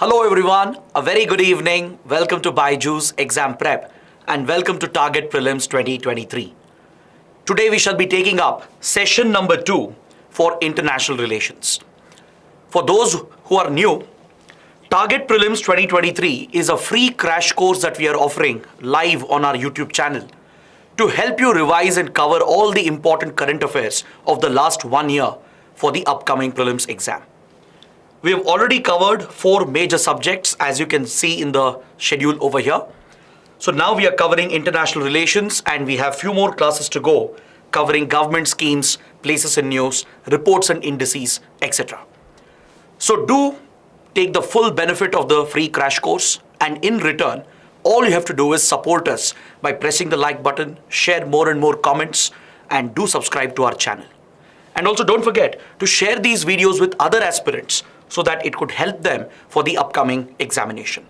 Hello everyone, a very good evening. Welcome to BYJU'S Exam Prep and welcome to Target Prelims 2023. Today we shall be taking up session number 2 for international relations. For those who are new, Target Prelims 2023 is a free crash course that we are offering live on our YouTube channel to help you revise and cover all the important current affairs of the last 1 year for the upcoming prelims exam. We have already covered 4 major subjects, as you can see in the schedule over here. So now we are covering international relations and we have few more classes to go covering government schemes, places in news, reports and indices, etc. So do take the full benefit of the free crash course, and in return, all you have to do is support us by pressing the like button, share more and more comments, and do subscribe to our channel. And also don't forget to share these videos with other aspirants so that it could help them for the upcoming examination.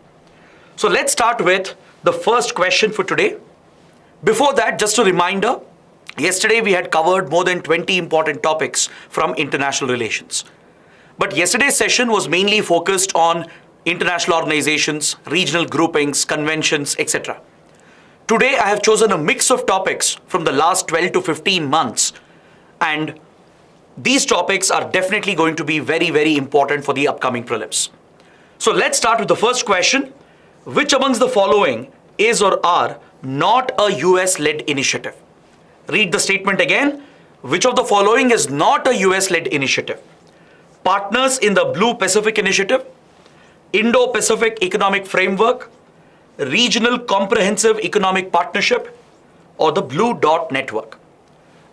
So let's start with the first question for today. Before that, just a reminder, yesterday we had covered more than 20 important topics from international relations. But yesterday's session was mainly focused on international organizations, regional groupings, conventions, etc. Today I have chosen a mix of topics from the last 12 to 15 months, and these topics are definitely going to be very, very important for the upcoming prelims. So let's start with the first question. Which amongst the following is or are not a US-led initiative? Read the statement again. Which of the following is not a US-led initiative? Partners in the Blue Pacific Initiative, Indo-Pacific Economic Framework, Regional Comprehensive Economic Partnership, or the Blue Dot Network?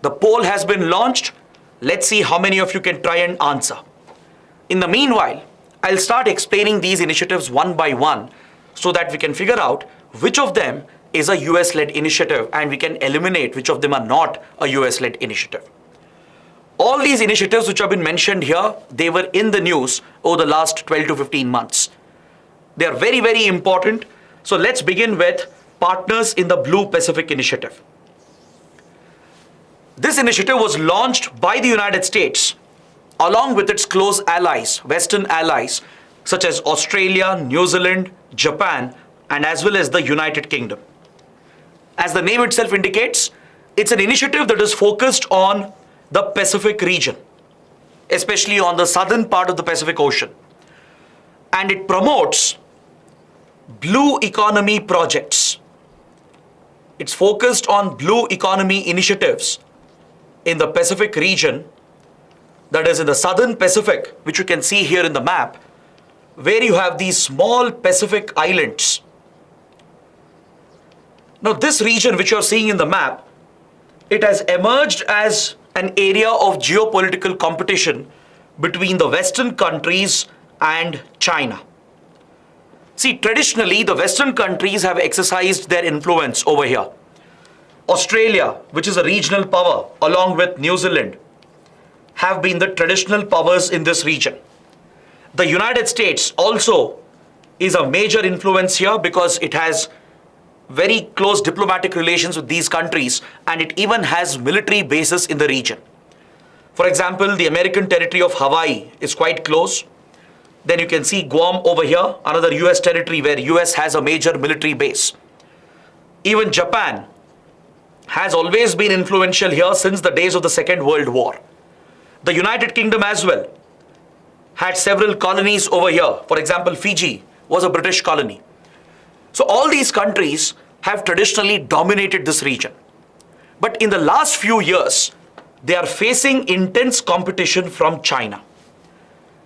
The poll has been launched. Let's see how many of you can try and answer. In the meanwhile, I'll start explaining these initiatives one by one so that we can figure out which of them is a US-led initiative and we can eliminate which of them are not a US-led initiative. All these initiatives which have been mentioned here, they were in the news over the last 12 to 15 months. They are very, very important. So let's begin with Partners in the Blue Pacific Initiative. This initiative was launched by the United States along with its close allies, Western allies, such as Australia, New Zealand, Japan, and as well as the United Kingdom. As the name itself indicates, it's an initiative that is focused on the Pacific region, especially on the southern part of the Pacific Ocean. And it promotes blue economy projects. It's focused on blue economy initiatives in the Pacific region, that is in the southern Pacific, which you can see here in the map, where you have these small Pacific islands. Now this region which you're seeing in the map, it has emerged as an area of geopolitical competition between the Western countries and China. See, traditionally the Western countries have exercised their influence over here. Australia, which is a regional power, along with New Zealand, have been the traditional powers in this region. The United States also is a major influence here because it has very close diplomatic relations with these countries, and it even has military bases in the region. For example, the American territory of Hawaii is quite close. Then you can see Guam over here, another US territory where US has a major military base. Even Japan has always been influential here since the days of the Second World War. The United Kingdom as well had several colonies over here. For example, Fiji was a British colony. So all these countries have traditionally dominated this region. But in the last few years, they are facing intense competition from China.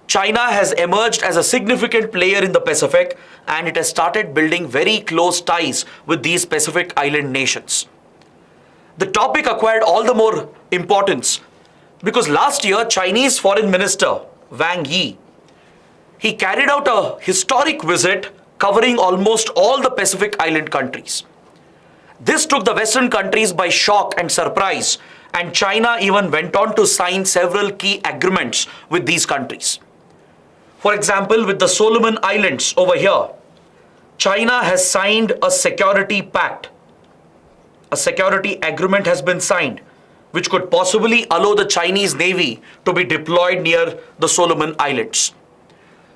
China has emerged as a significant player in the Pacific, and it has started building very close ties with these Pacific island nations. The topic acquired all the more importance because last year Chinese Foreign Minister Wang Yi, he carried out a historic visit covering almost all the Pacific island countries. This took the Western countries by shock and surprise, and China even went on to sign several key agreements with these countries. For example, with the Solomon Islands over here, China has signed a security pact. A security agreement has been signed, which could possibly allow the Chinese Navy to be deployed near the Solomon Islands.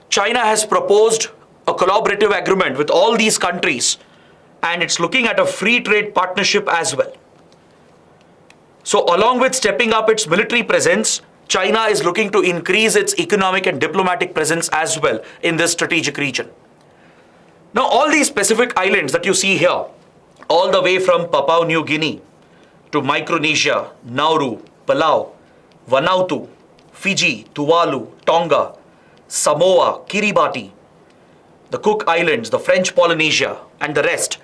China has proposed a collaborative agreement with all these countries, and it's looking at a free trade partnership as well. So along with stepping up its military presence, China is looking to increase its economic and diplomatic presence as well in this strategic region. Now, all these Pacific islands that you see here, all the way from Papua New Guinea to Micronesia, Nauru, Palau, Vanuatu, Fiji, Tuvalu, Tonga, Samoa, Kiribati, the Cook Islands, the French Polynesia, and the rest.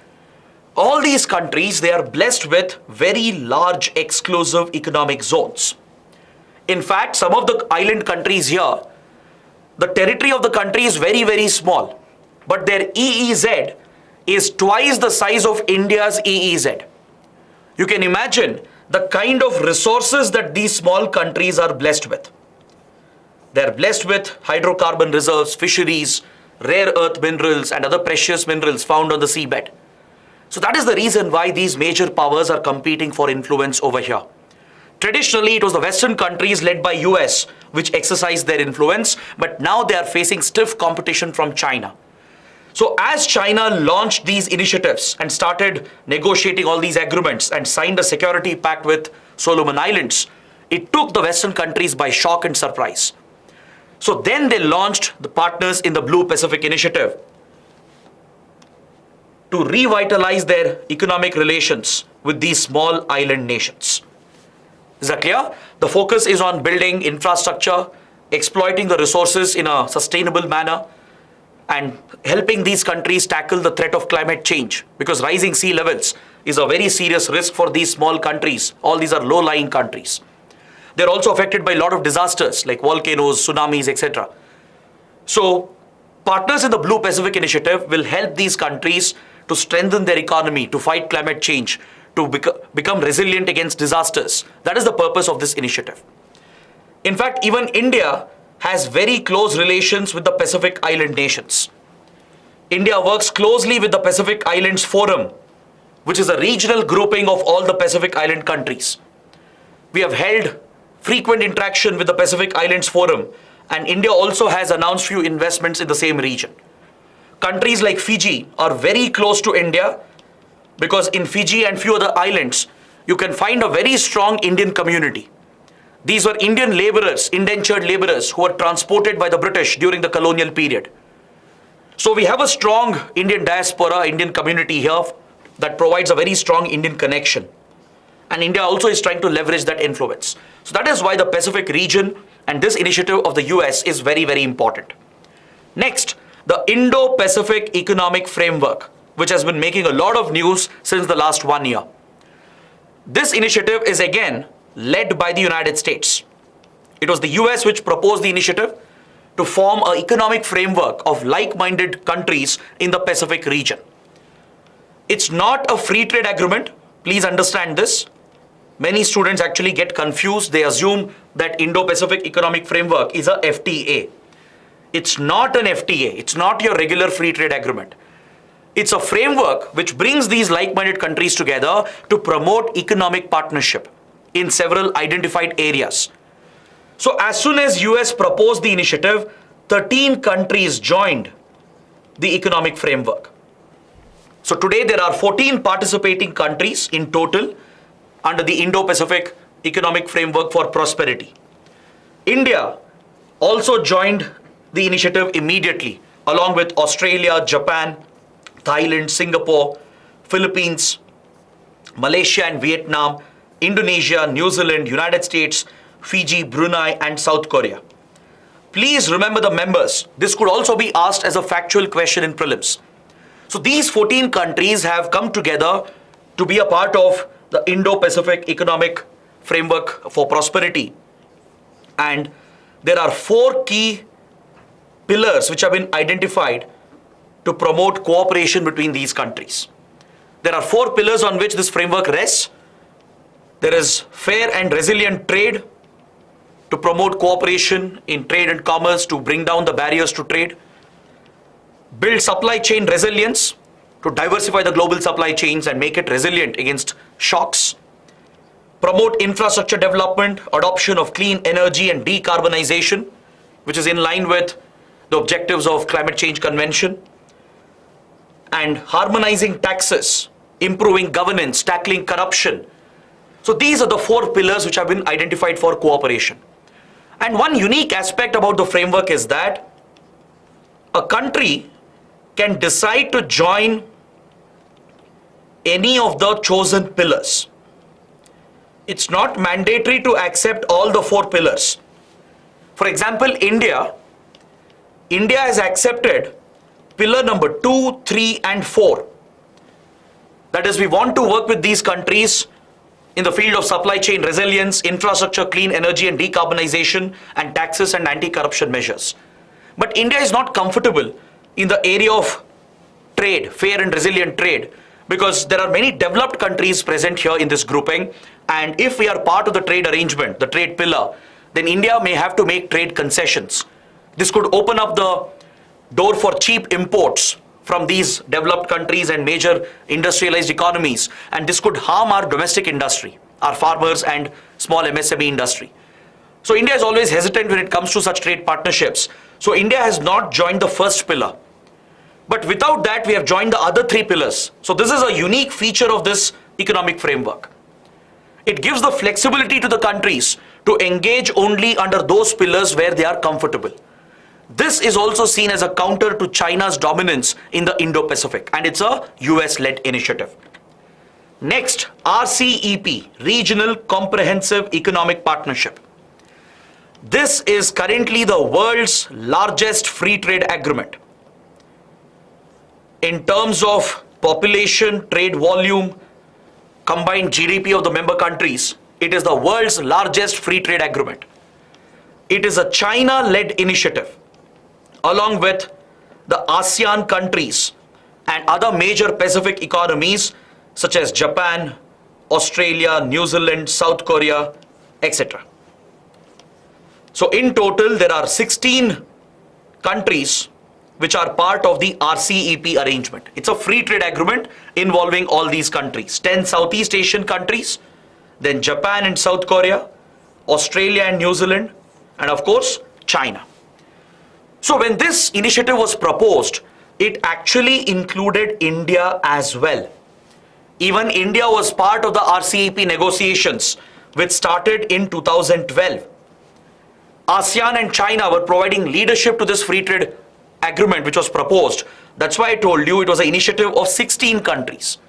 All these countries, they are blessed with very large exclusive economic zones. In fact, some of the island countries here, the territory of the country is very, very small, but their EEZ is twice the size of India's EEZ. You can imagine the kind of resources that these small countries are blessed with. They're blessed with hydrocarbon reserves, fisheries, rare earth minerals, and other precious minerals found on the seabed. So that is the reason why these major powers are competing for influence over here. Traditionally, it was the Western countries led by US which exercised their influence, but now they are facing stiff competition from China. So as China launched these initiatives and started negotiating all these agreements and signed a security pact with Solomon Islands, it took the Western countries by shock and surprise. So then they launched the Partners in the Blue Pacific Initiative to revitalize their economic relations with these small island nations. Is that clear? The focus is on building infrastructure, exploiting the resources in a sustainable manner, and helping these countries tackle the threat of climate change, because rising sea levels is a very serious risk for these small countries. All these are low-lying countries. They're also affected by a lot of disasters like volcanoes, tsunamis, etc. So, Partners in the Blue Pacific Initiative will help these countries to strengthen their economy, to fight climate change, to become resilient against disasters. That is the purpose of this initiative. In fact, even India has very close relations with the Pacific Island nations. India works closely with the Pacific Islands Forum, which is a regional grouping of all the Pacific Island countries. We have held frequent interaction with the Pacific Islands Forum, and India also has announced few investments in the same region. Countries like Fiji are very close to India, because in Fiji and few other islands, you can find a very strong Indian community. These were Indian laborers, indentured laborers, who were transported by the British during the colonial period. So we have a strong Indian diaspora, Indian community here that provides a very strong Indian connection. And India also is trying to leverage that influence. So that is why the Pacific region and this initiative of the US is very, very important. Next, the Indo-Pacific Economic Framework, which has been making a lot of news since the last 1 year. This initiative is again led by the United States. It was the US which proposed the initiative to form an economic framework of like-minded countries in the Pacific region. It's not a free trade agreement. Please understand this. Many students actually get confused. They assume that Indo-Pacific Economic Framework is a FTA. It's not an FTA. It's not your regular free trade agreement. It's a framework which brings these like-minded countries together to promote economic partnership in several identified areas. So as soon as US proposed the initiative, 13 countries joined the economic framework. So today there are 14 participating countries in total under the Indo-Pacific Economic Framework for Prosperity. India also joined the initiative immediately, along with Australia, Japan, Thailand, Singapore, Philippines, Malaysia and Vietnam, Indonesia, New Zealand, United States, Fiji, Brunei, and South Korea. Please remember the members. This could also be asked as a factual question in prelims. So these 14 countries have come together to be a part of the Indo-Pacific Economic Framework for Prosperity. And there are 4 key pillars which have been identified to promote cooperation between these countries. There are 4 pillars on which this framework rests. There is fair and resilient trade to promote cooperation in trade and commerce, to bring down the barriers to trade. Build supply chain resilience to diversify the global supply chains and make it resilient against shocks. Promote infrastructure development, adoption of clean energy and decarbonization, which is in line with the objectives of Climate Change Convention. and harmonizing taxes, improving governance, tackling corruption. So these are the 4 pillars which have been identified for cooperation. And one unique aspect about the framework is that a country can decide to join any of the chosen pillars. It's not mandatory to accept all the 4 pillars. For example, India has accepted pillar number 2, 3, and 4. That is, we want to work with these countries in the field of supply chain resilience, infrastructure, clean energy and decarbonization, and taxes and anti-corruption measures. But India is not comfortable in the area of trade, fair and resilient trade, because there are many developed countries present here in this grouping, and if we are part of the trade arrangement, the trade pillar, then India may have to make trade concessions. This could open up the door for cheap imports from these developed countries and major industrialized economies, and this could harm our domestic industry, our farmers and small MSME industry. So India is always hesitant when it comes to such trade partnerships. So India has not joined the first pillar. But without that, we have joined the other 3 pillars. So this is a unique feature of this economic framework. It gives the flexibility to the countries to engage only under those pillars where they are comfortable. This is also seen as a counter to China's dominance in the Indo-Pacific, and it's a US-led initiative. Next, RCEP, Regional Comprehensive Economic Partnership. This is currently the world's largest free trade agreement. In terms of population, trade volume, combined GDP of the member countries, it is the world's largest free trade agreement. It is a China-led initiative, along with the ASEAN countries and other major Pacific economies such as Japan, Australia, New Zealand, South Korea, etc. So in total, there are 16 countries which are part of the RCEP arrangement. It's a free trade agreement involving all these countries. 10 Southeast Asian countries, then Japan and South Korea, Australia and New Zealand, and of course, China. So when this initiative was proposed, it actually included India as well. Even India was part of the RCEP negotiations, which started in 2012. ASEAN and China were providing leadership to this free trade agreement which was proposed. That's why I told you it was an initiative of 16 countries.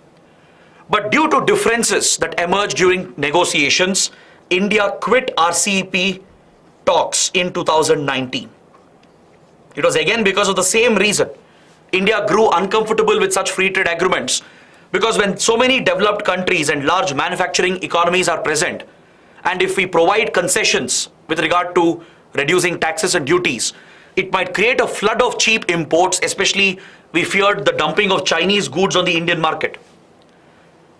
But due to differences that emerged during negotiations, India quit RCEP talks in 2019. It was again because of the same reason. India grew uncomfortable with such free trade agreements, because when so many developed countries and large manufacturing economies are present, and if we provide concessions with regard to reducing taxes and duties, it might create a flood of cheap imports, especially we feared the dumping of Chinese goods on the Indian market.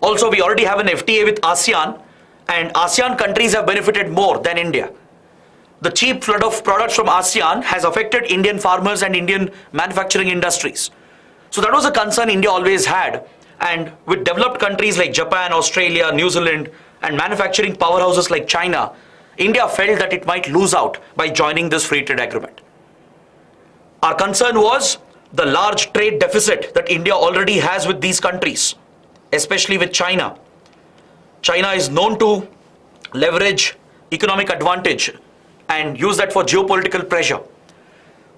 Also, we already have an FTA with ASEAN, and ASEAN countries have benefited more than India. The cheap flood of products from ASEAN has affected Indian farmers and Indian manufacturing industries. So that was a concern India always had. And with developed countries like Japan, Australia, New Zealand, and manufacturing powerhouses like China, India felt that it might lose out by joining this free trade agreement. Our concern was the large trade deficit that India already has with these countries, especially with China. China is known to leverage economic advantage and use that for geopolitical pressure.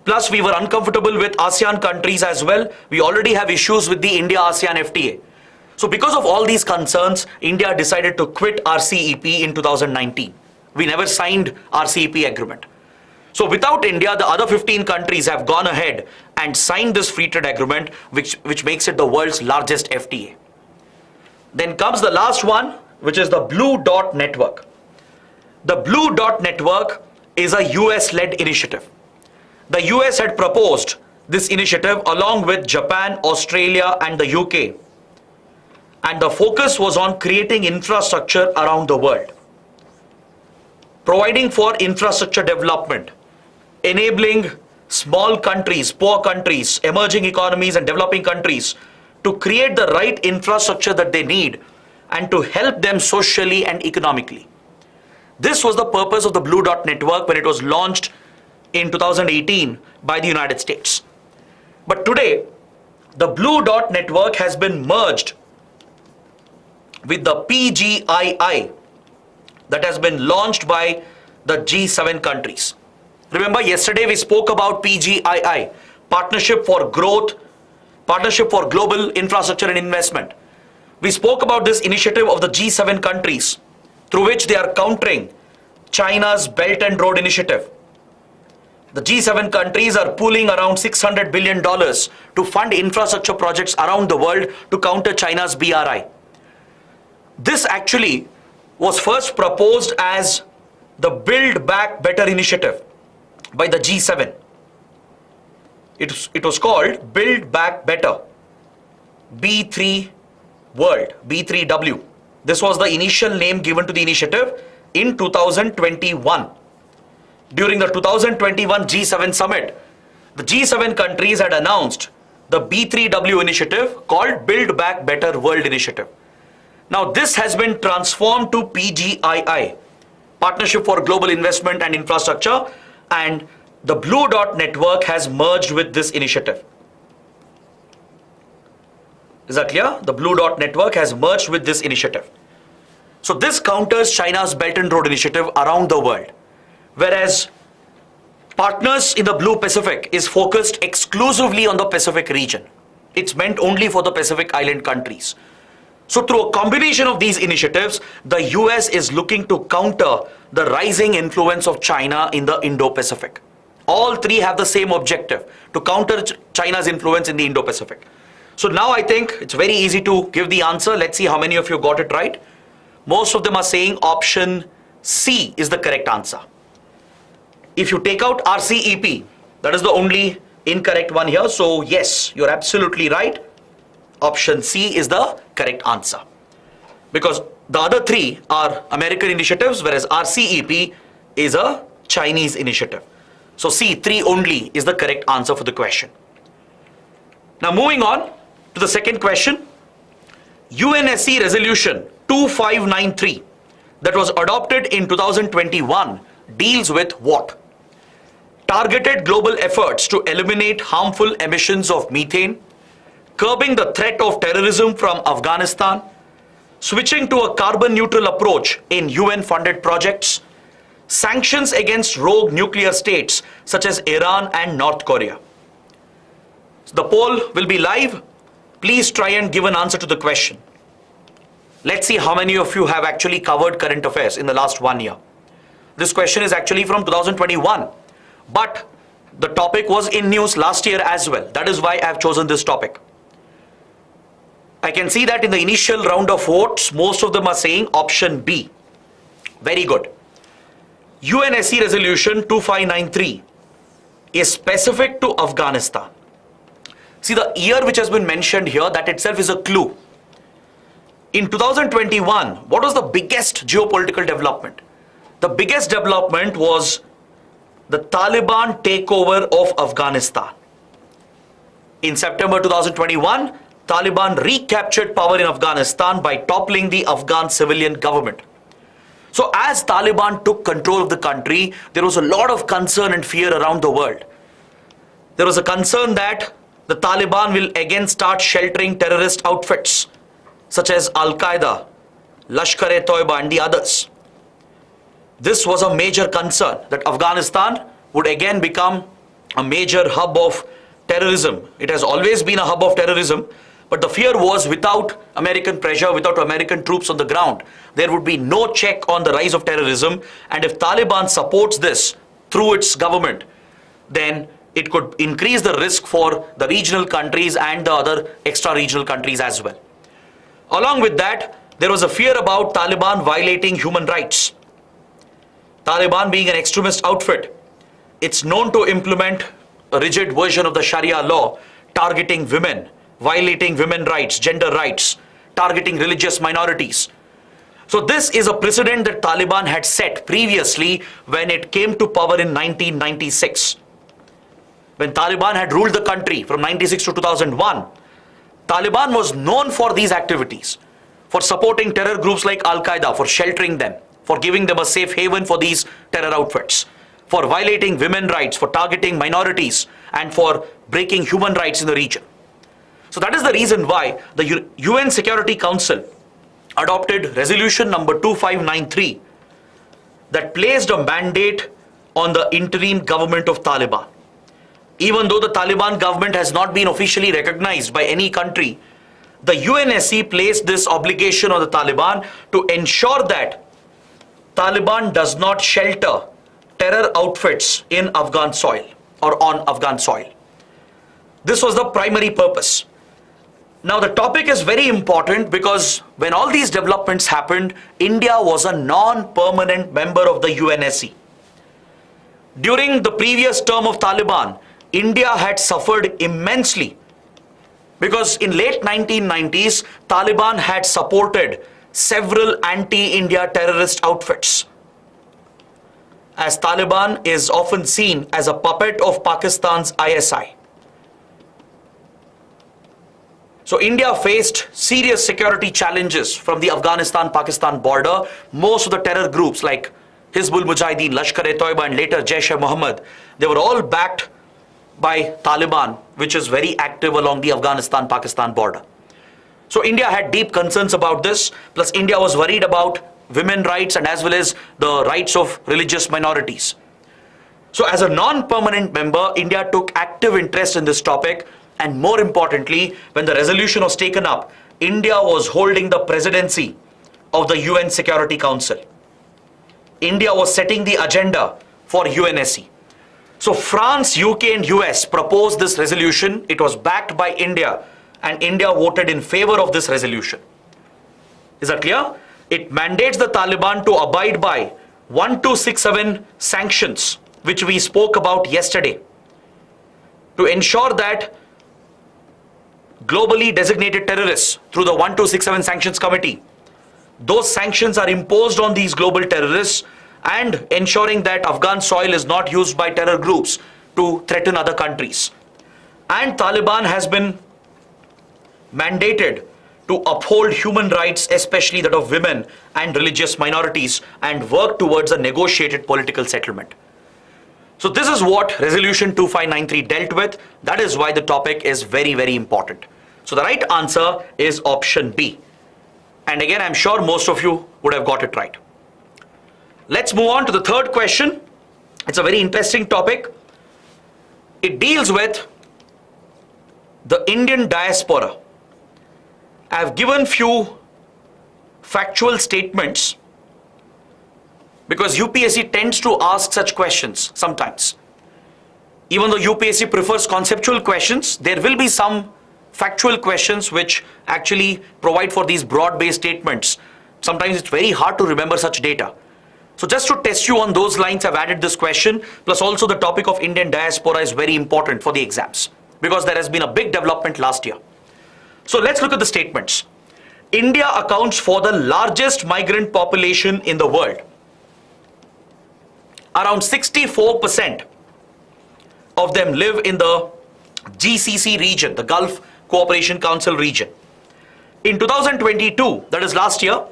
Plus, we were uncomfortable with ASEAN countries as well. We already have issues with the India-ASEAN FTA. So because of all these concerns, India decided to quit RCEP in 2019. We never signed RCEP agreement. So without India, the other 15 countries have gone ahead and signed this free trade agreement, which makes it the world's largest FTA. Then comes the last one, which is the Blue Dot Network. The Blue Dot Network is a US-led initiative. The US had proposed this initiative along with Japan, Australia, and the UK. And the focus was on creating infrastructure around the world, providing for infrastructure development, enabling small countries, poor countries, emerging economies, and developing countries to create the right infrastructure that they need and to help them socially and economically. This was the purpose of the Blue Dot Network when it was launched in 2018 by the United States. But today, the Blue Dot Network has been merged with the PGII that has been launched by the G7 countries. Remember, yesterday we spoke about PGII, Partnership for Growth, Partnership for Global Infrastructure and Investment. We spoke about this initiative of the G7 countries through which they are countering China's Belt and Road Initiative. The G7 countries are pooling around $600 billion to fund infrastructure projects around the world to counter China's BRI. This actually was first proposed as the Build Back Better initiative by the G7. It was called Build Back Better, B3 World, B3W. This was the initial name given to the initiative in 2021. During the 2021 G7 summit, the G7 countries had announced the B3W initiative called Build Back Better World Initiative. Now this has been transformed to PGII, Partnership for Global Investment and Infrastructure, and the Blue Dot Network has merged with this initiative. Is that clear? The Blue Dot Network has merged with this initiative. So this counters China's Belt and Road Initiative around the world. Whereas Partners in the Blue Pacific is focused exclusively on the Pacific region. It's meant only for the Pacific Island countries. So through a combination of these initiatives, the US is looking to counter the rising influence of China in the Indo-Pacific. All three have the same objective, to counter China's influence in the Indo-Pacific. So now I think it's very easy to give the answer. Let's see how many of you got it right. Most of them are saying option C is the correct answer. If you take out RCEP, that is the only incorrect one here. So yes, you're absolutely right. Option C is the correct answer. Because the other three are American initiatives, whereas RCEP is a Chinese initiative. So C3 only is the correct answer for the question. Now moving on to the second question. UNSC Resolution 2593 that was adopted in 2021 deals with what? Targeted global efforts to eliminate harmful emissions of methane, curbing the threat of terrorism from Afghanistan, switching to a carbon neutral approach in UN funded projects, sanctions against rogue nuclear states such as Iran and North Korea. The poll will be live. Please try and give an answer to the question. Let's see how many of you have actually covered current affairs in the last 1 year. This question is actually from 2021, but the topic was in news last year as well. That is why I have chosen this topic. I can see that in the initial round of votes, most of them are saying option B. Very good. UNSC Resolution 2593 is specific to Afghanistan. See, the year which has been mentioned here, that itself is a clue. In 2021, what was the biggest geopolitical development? The biggest development was the Taliban takeover of Afghanistan. In September 2021, Taliban recaptured power in Afghanistan by toppling the Afghan civilian government. So as Taliban took control of the country, there was a lot of concern and fear around the world. There was a concern that the Taliban will again start sheltering terrorist outfits such as Al-Qaeda, Lashkar-e-Toiba and the others. This was a major concern, that Afghanistan would again become a major hub of terrorism. It has always been a hub of terrorism, but the fear was without American pressure, without American troops on the ground, there would be no check on the rise of terrorism. And if Taliban supports this through its government, then it could increase the risk for the regional countries and the other extra-regional countries as well. Along with that, there was a fear about Taliban violating human rights. Taliban being an extremist outfit, it's known to implement a rigid version of the Sharia law targeting women, violating women's rights, gender rights, targeting religious minorities. So this is a precedent that Taliban had set previously when it came to power in 1996. When Taliban had ruled the country from 96 to 2001, Taliban was known for these activities, for supporting terror groups like Al-Qaeda, for sheltering them, for giving them a safe haven for these terror outfits, for violating women's rights, for targeting minorities, and for breaking human rights in the region. So that is the reason why the UN Security Council adopted resolution number 2593 that placed a mandate on the interim government of Taliban. Even though the Taliban government has not been officially recognized by any country, the UNSC placed this obligation on the Taliban to ensure that Taliban does not shelter terror outfits in Afghan soil or on Afghan soil. This was the primary purpose. Now the topic is very important because when all these developments happened, India was a non-permanent member of the UNSC. During the previous term of Taliban, India had suffered immensely because in late 1990s, Taliban had supported several anti-India terrorist outfits. As Taliban is often seen as a puppet of Pakistan's ISI. So India faced serious security challenges from the Afghanistan-Pakistan border. Most of the terror groups like Hizbul Mujahideen, Lashkar-e-Toiba and later Jaish-e-Mohammed, they were all backed by Taliban, which is very active along the Afghanistan-Pakistan border. So India had deep concerns about this, plus India was worried about women's rights and as well as the rights of religious minorities. So as a non-permanent member, India took active interest in this topic, and more importantly, when the resolution was taken up, India was holding the presidency of the UN Security Council. India was setting the agenda for UNSC. So France, UK and US proposed this resolution. It was backed by India and India voted in favor of this resolution. Is that clear? It mandates the Taliban to abide by 1267 sanctions, which we spoke about yesterday, to ensure that globally designated terrorists through the 1267 Sanctions Committee, those sanctions are imposed on these global terrorists and ensuring that Afghan soil is not used by terror groups to threaten other countries. And Taliban has been mandated to uphold human rights, especially that of women and religious minorities, and work towards a negotiated political settlement. So this is what resolution 2593 dealt with. That is why the topic is very, very important. So the right answer is option B. And again, I'm sure most of you would have got it right. Let's move on to the third question. It's a very interesting topic. It deals with the Indian diaspora. I've given few factual statements because UPSC tends to ask such questions sometimes. Even though UPSC prefers conceptual questions, there will be some factual questions which actually provide for these broad-based statements. Sometimes it's very hard to remember such data. So just to test you on those lines, I've added this question, plus also the topic of Indian diaspora is very important for the exams because there has been a big development last year. So let's look at the statements. India accounts for the largest migrant population in the world. Around 64% of them live in the GCC region, the Gulf Cooperation Council region. In 2022, that is last year,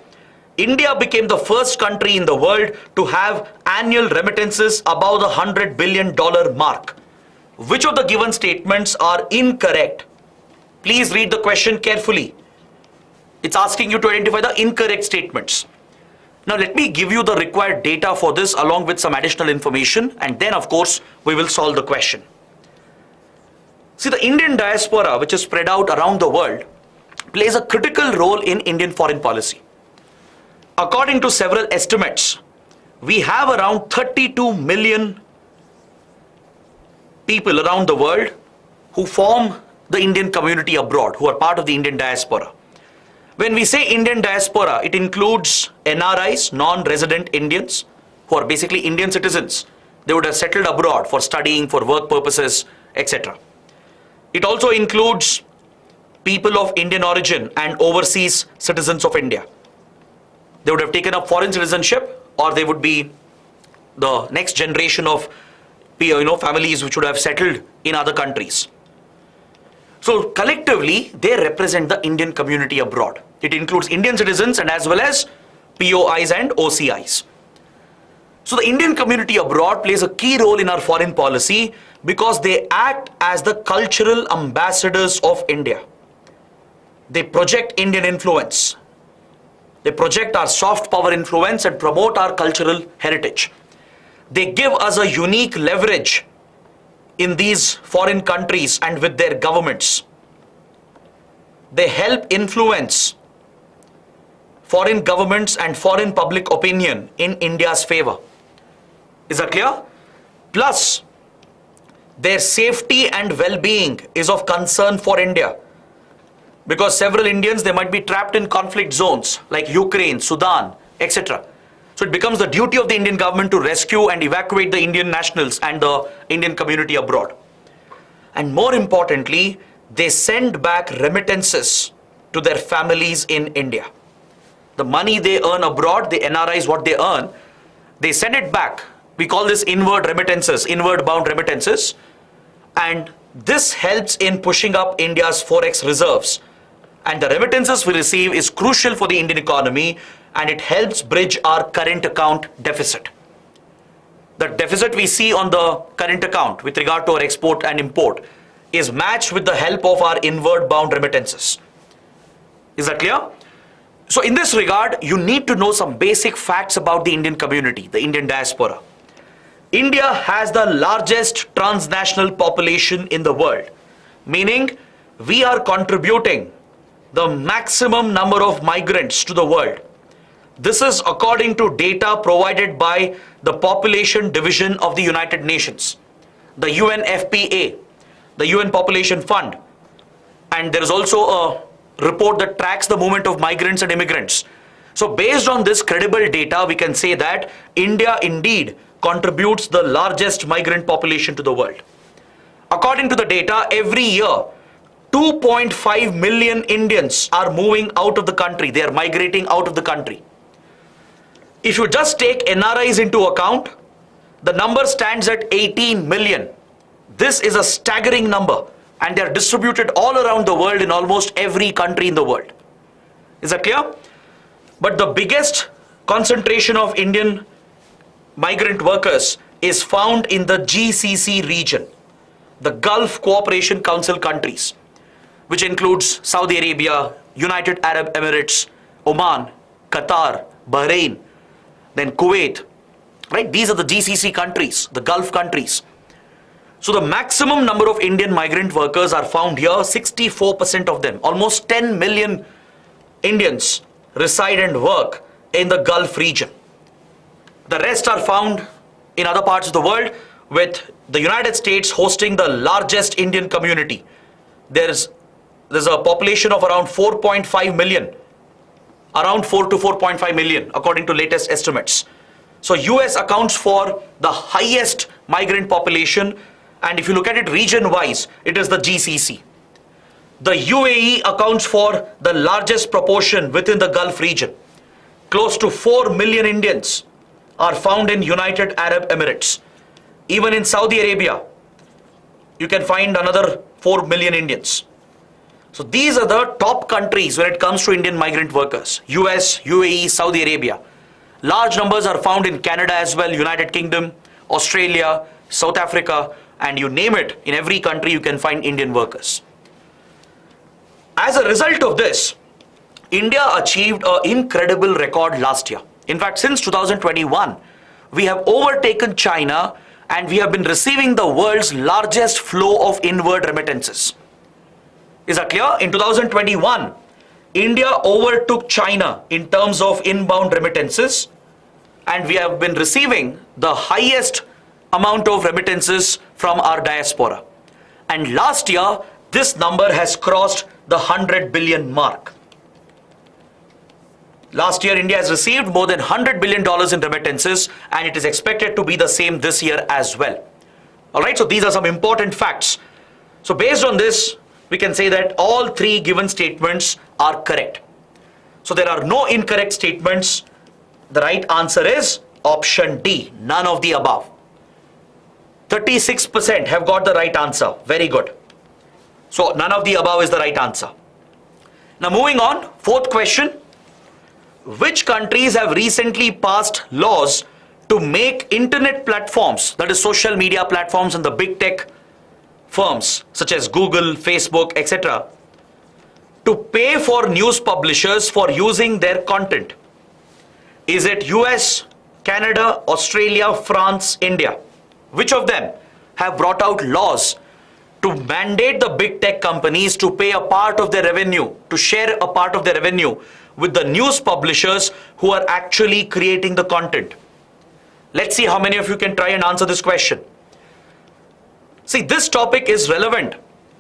India became the first country in the world to have annual remittances above the $100 billion mark. Which of the given statements are incorrect? Please read the question carefully. It's asking you to identify the incorrect statements. Now let me give you the required data for this along with some additional information, and then of course we will solve the question. See, the Indian diaspora, which is spread out around the world, plays a critical role in Indian foreign policy. According to several estimates, we have around 32 million people around the world who form the Indian community abroad, who are part of the Indian diaspora. When we say Indian diaspora, it includes NRIs, non-resident Indians, who are basically Indian citizens. They would have settled abroad for studying, for work purposes, etc. It also includes people of Indian origin and overseas citizens of India. They would have taken up foreign citizenship, or they would be the next generation of families which would have settled in other countries. So collectively, they represent the Indian community abroad. It includes Indian citizens and as well as POIs and OCIs. So the Indian community abroad plays a key role in our foreign policy because they act as the cultural ambassadors of India. They project Indian influence. They project our soft power influence and promote our cultural heritage. They give us a unique leverage in these foreign countries and with their governments. They help influence foreign governments and foreign public opinion in India's favor. Is that clear? Plus, their safety and well-being is of concern for India, because several Indians, they might be trapped in conflict zones like Ukraine, Sudan, etc. So it becomes the duty of the Indian government to rescue and evacuate the Indian nationals and the Indian community abroad. And more importantly, they send back remittances to their families in India. The money they earn abroad, the NRIs, what they earn, they send it back. We call this inward remittances, inward bound remittances. And this helps in pushing up India's forex reserves. And the remittances we receive is crucial for the Indian economy, and it helps bridge our current account deficit. The deficit we see on the current account with regard to our export and import is matched with the help of our inward bound remittances. Is that clear? So in this regard, you need to know some basic facts about the Indian community, the Indian diaspora. India has the largest transnational population in the world, meaning we are contributing the maximum number of migrants to the world. This is according to data provided by the Population Division of the United Nations, the UNFPA, the UN Population Fund. And there is also a report that tracks the movement of migrants and immigrants. So based on this credible data, we can say that India indeed contributes the largest migrant population to the world. According to the data, every year, 2.5 million Indians are moving out of the country. They are migrating out of the country. If you just take NRIs into account, the number stands at 18 million. This is a staggering number, and they are distributed all around the world in almost every country in the world. Is that clear? But the biggest concentration of Indian migrant workers is found in the GCC region, the Gulf Cooperation Council countries, which includes Saudi Arabia, United Arab Emirates, Oman, Qatar, Bahrain, then Kuwait, right? These are the GCC countries, the Gulf countries. So the maximum number of Indian migrant workers are found here, 64% of them, almost 10 million Indians reside and work in the Gulf region. The rest are found in other parts of the world, with the United States hosting the largest Indian community. There's a population of around 4.5 million, around 4 to 4.5 million, according to latest estimates. So US accounts for the highest migrant population, and if you look at it region-wise, it is the GCC. The UAE accounts for the largest proportion within the Gulf region. Close to 4 million Indians are found in United Arab Emirates. Even in Saudi Arabia, you can find another 4 million Indians. So these are the top countries when it comes to Indian migrant workers: US, UAE, Saudi Arabia. Large numbers are found in Canada as well, United Kingdom, Australia, South Africa, and you name it, in every country you can find Indian workers. As a result of this, India achieved an incredible record last year. In fact, since 2021, we have overtaken China, and we have been receiving the world's largest flow of inward remittances. Is that clear? In 2021, India overtook China in terms of inbound remittances, and we have been receiving the highest amount of remittances from our diaspora. And last year, this number has crossed the 100 billion mark. Last year, India has received more than $100 billion in remittances, and it is expected to be the same this year as well. All right, so these are some important facts. So based on this, we can say that all three given statements are correct. So there are no incorrect statements. The right answer is option D, none of the above. 36% have got the right answer. Very good. So none of the above is the right answer. Now moving on, fourth question. Which countries have recently passed laws to make internet platforms, that is social media platforms and the big tech firms such as Google, Facebook, etc., to pay for news publishers for using their content? Is it US, Canada, Australia, France, India? Which of them have brought out laws to mandate the big tech companies to pay a part of their revenue, to share a part of their revenue with the news publishers who are actually creating the content? Let's see how many of you can try and answer this question. See, this topic is relevant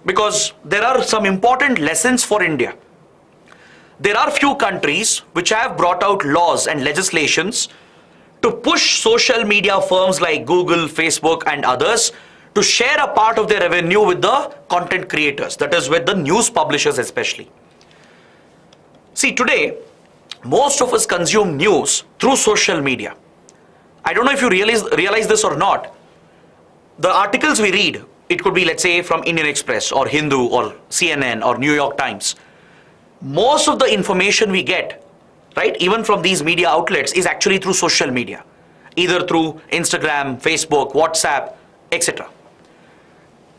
because there are some important lessons for India. There are few countries which have brought out laws and legislations to push social media firms like Google, Facebook and others to share a part of their revenue with the content creators, that is with the news publishers especially. See, today, most of us consume news through social media. I don't know if you realize this or not. The articles we read, it could be, let's say, from Indian Express or Hindu or CNN or New York Times. Most of the information we get, right, even from these media outlets, is actually through social media, either through Instagram, Facebook, WhatsApp, etc.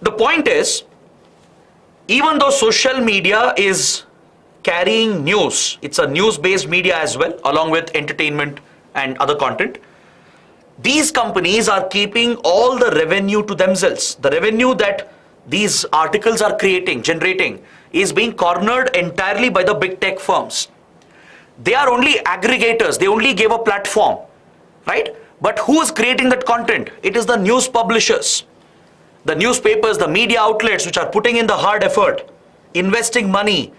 The point is, even though social media is carrying news, it's a news-based media as well, along with entertainment and other content, these companies are keeping all the revenue to themselves. The revenue that these articles are generating, is being cornered entirely by the big tech firms. They are only aggregators, they only give a platform, right? But who is creating that content? It is the news publishers, the newspapers, the media outlets which are putting in the hard effort, investing money,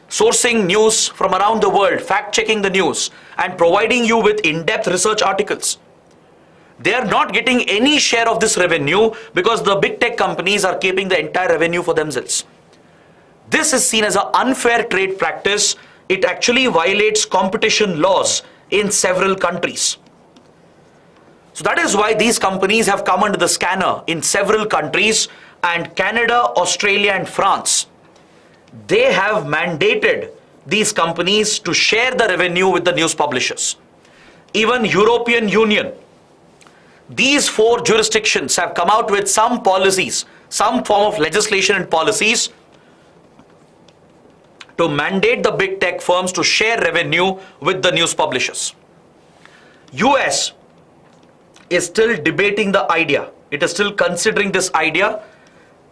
sourcing news from around the world, fact-checking the news, and providing you with in-depth research articles. They are not getting any share of this revenue because the big tech companies are keeping the entire revenue for themselves. This is seen as an unfair trade practice. It actually violates competition laws in several countries. So that is why these companies have come under the scanner in several countries, and Canada, Australia and France, they have mandated these companies to share the revenue with the news publishers. Even European Union, these 4 jurisdictions have come out with some policies, some form of legislation and policies to mandate the big tech firms to share revenue with the news publishers. US is still debating the idea. It is still considering this idea.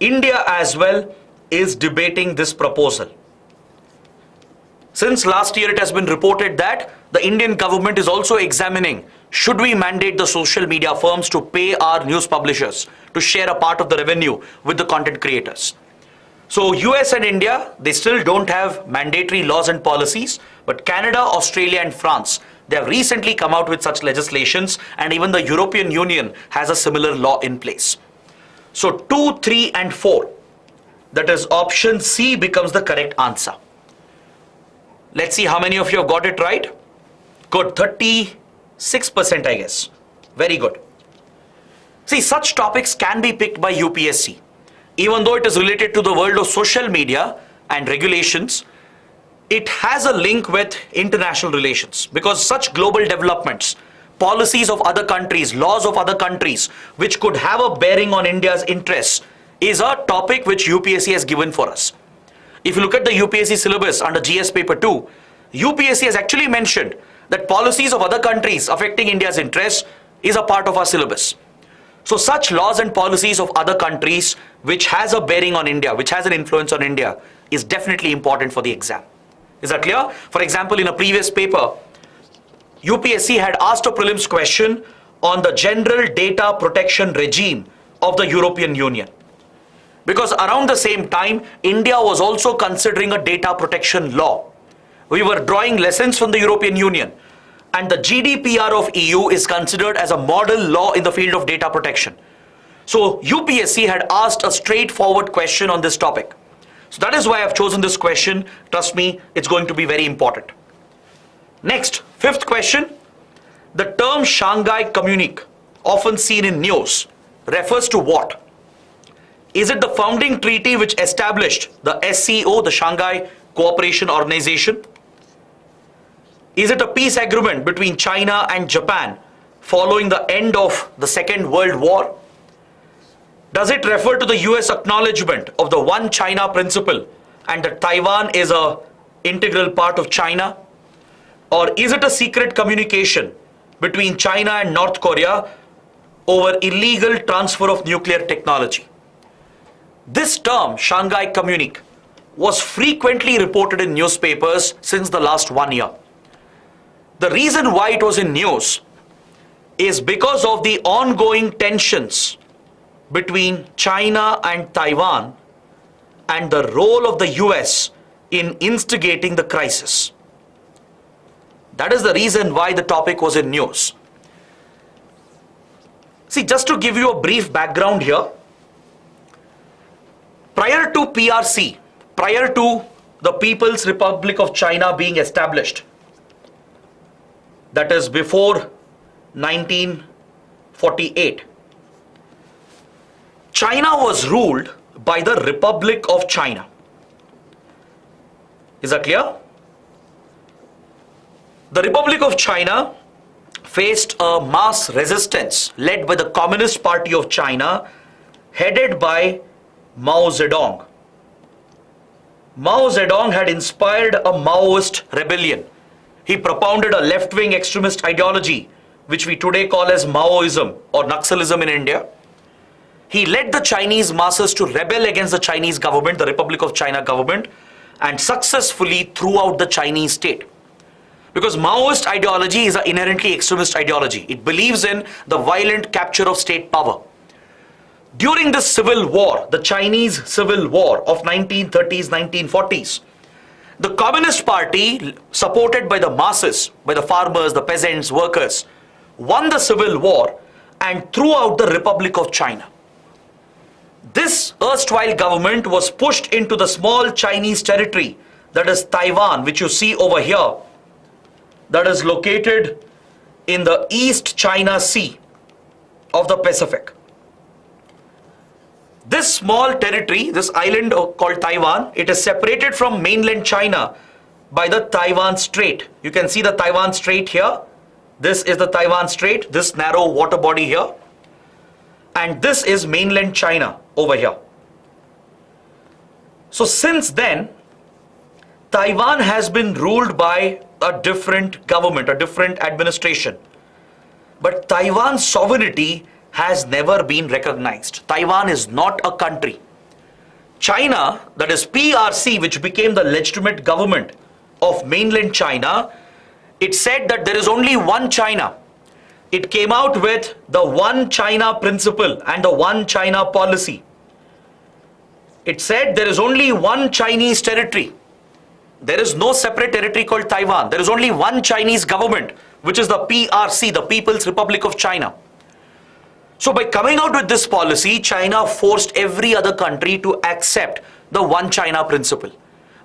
India as well is debating this proposal. Since last year, it has been reported that the Indian government is also examining, should we mandate the social media firms to pay our news publishers to share a part of the revenue with the content creators. So US and India, they still don't have mandatory laws and policies, but Canada, Australia and France, they have recently come out with such legislations, and even the European Union has a similar law in place. So 2, 3 and 4, that is option C, becomes the correct answer. Let's see how many of you have got it right. Good, 36% I guess. Very good. See, such topics can be picked by UPSC. Even though it is related to the world of social media and regulations, it has a link with international relations, because such global developments, policies of other countries, laws of other countries, which could have a bearing on India's interests, is a topic which UPSC has given for us. If you look at the UPSC syllabus under GS paper 2, UPSC has actually mentioned that policies of other countries affecting India's interests is a part of our syllabus. So such laws and policies of other countries which has a bearing on India, which has an influence on India, is definitely important for the exam. Is that clear? For example, in a previous paper, UPSC had asked a prelims question on the general data protection regime of the European Union. Because around the same time, India was also considering a data protection law. We were drawing lessons from the European Union, and the GDPR of EU is considered as a model law in the field of data protection. So UPSC had asked a straightforward question on this topic. So that is why I've chosen this question. Trust me, it's going to be very important. Next, 5th question. The term Shanghai Communique, often seen in news, refers to what? Is it the founding treaty which established the SCO, the Shanghai Cooperation Organization? Is it a peace agreement between China and Japan following the end of the Second World War? Does it refer to the US acknowledgement of the One China principle and that Taiwan is a integral part of China? Or is it a secret communication between China and North Korea over illegal transfer of nuclear technology? This term, Shanghai Communique, was frequently reported in newspapers since the last 1 year. The reason why it was in news is because of the ongoing tensions between China and Taiwan and the role of the US in instigating the crisis. That is the reason why the topic was in news. See, just to give you a brief background here, prior to PRC, prior to the People's Republic of China being established, that is before 1948, China was ruled by the Republic of China. Is that clear? The Republic of China faced a mass resistance led by the Communist Party of China, headed by Mao Zedong. Mao Zedong had inspired a Maoist rebellion. He propounded a left-wing extremist ideology, which we today call as Maoism or Naxalism in India. He led the Chinese masses to rebel against the Chinese government, the Republic of China government, and successfully threw out the Chinese state. Because Maoist ideology is an inherently extremist ideology. It believes in the violent capture of state power. During this civil war, the Chinese Civil War of 1930s, 1940s, the Communist Party, supported by the masses, by the farmers, the peasants, workers, won the civil war and threw out the Republic of China. This erstwhile government was pushed into the small Chinese territory, that is Taiwan, which you see over here, that is located in the East China Sea of the Pacific. This small territory, this island called Taiwan, it is separated from mainland China by the Taiwan Strait. You can see the Taiwan Strait here. This is the Taiwan Strait, this narrow water body here. And this is mainland China over here. So since then, Taiwan has been ruled by a different government, a different administration. But Taiwan's sovereignty has never been recognized. Taiwan is not a country. China, that is PRC, which became the legitimate government of mainland China, it said that there is only one China. It came out with the one China principle and the one China policy. It said there is only one Chinese territory. There is no separate territory called Taiwan. There is only one Chinese government, which is the PRC, the People's Republic of China. So by coming out with this policy, China forced every other country to accept the one China principle.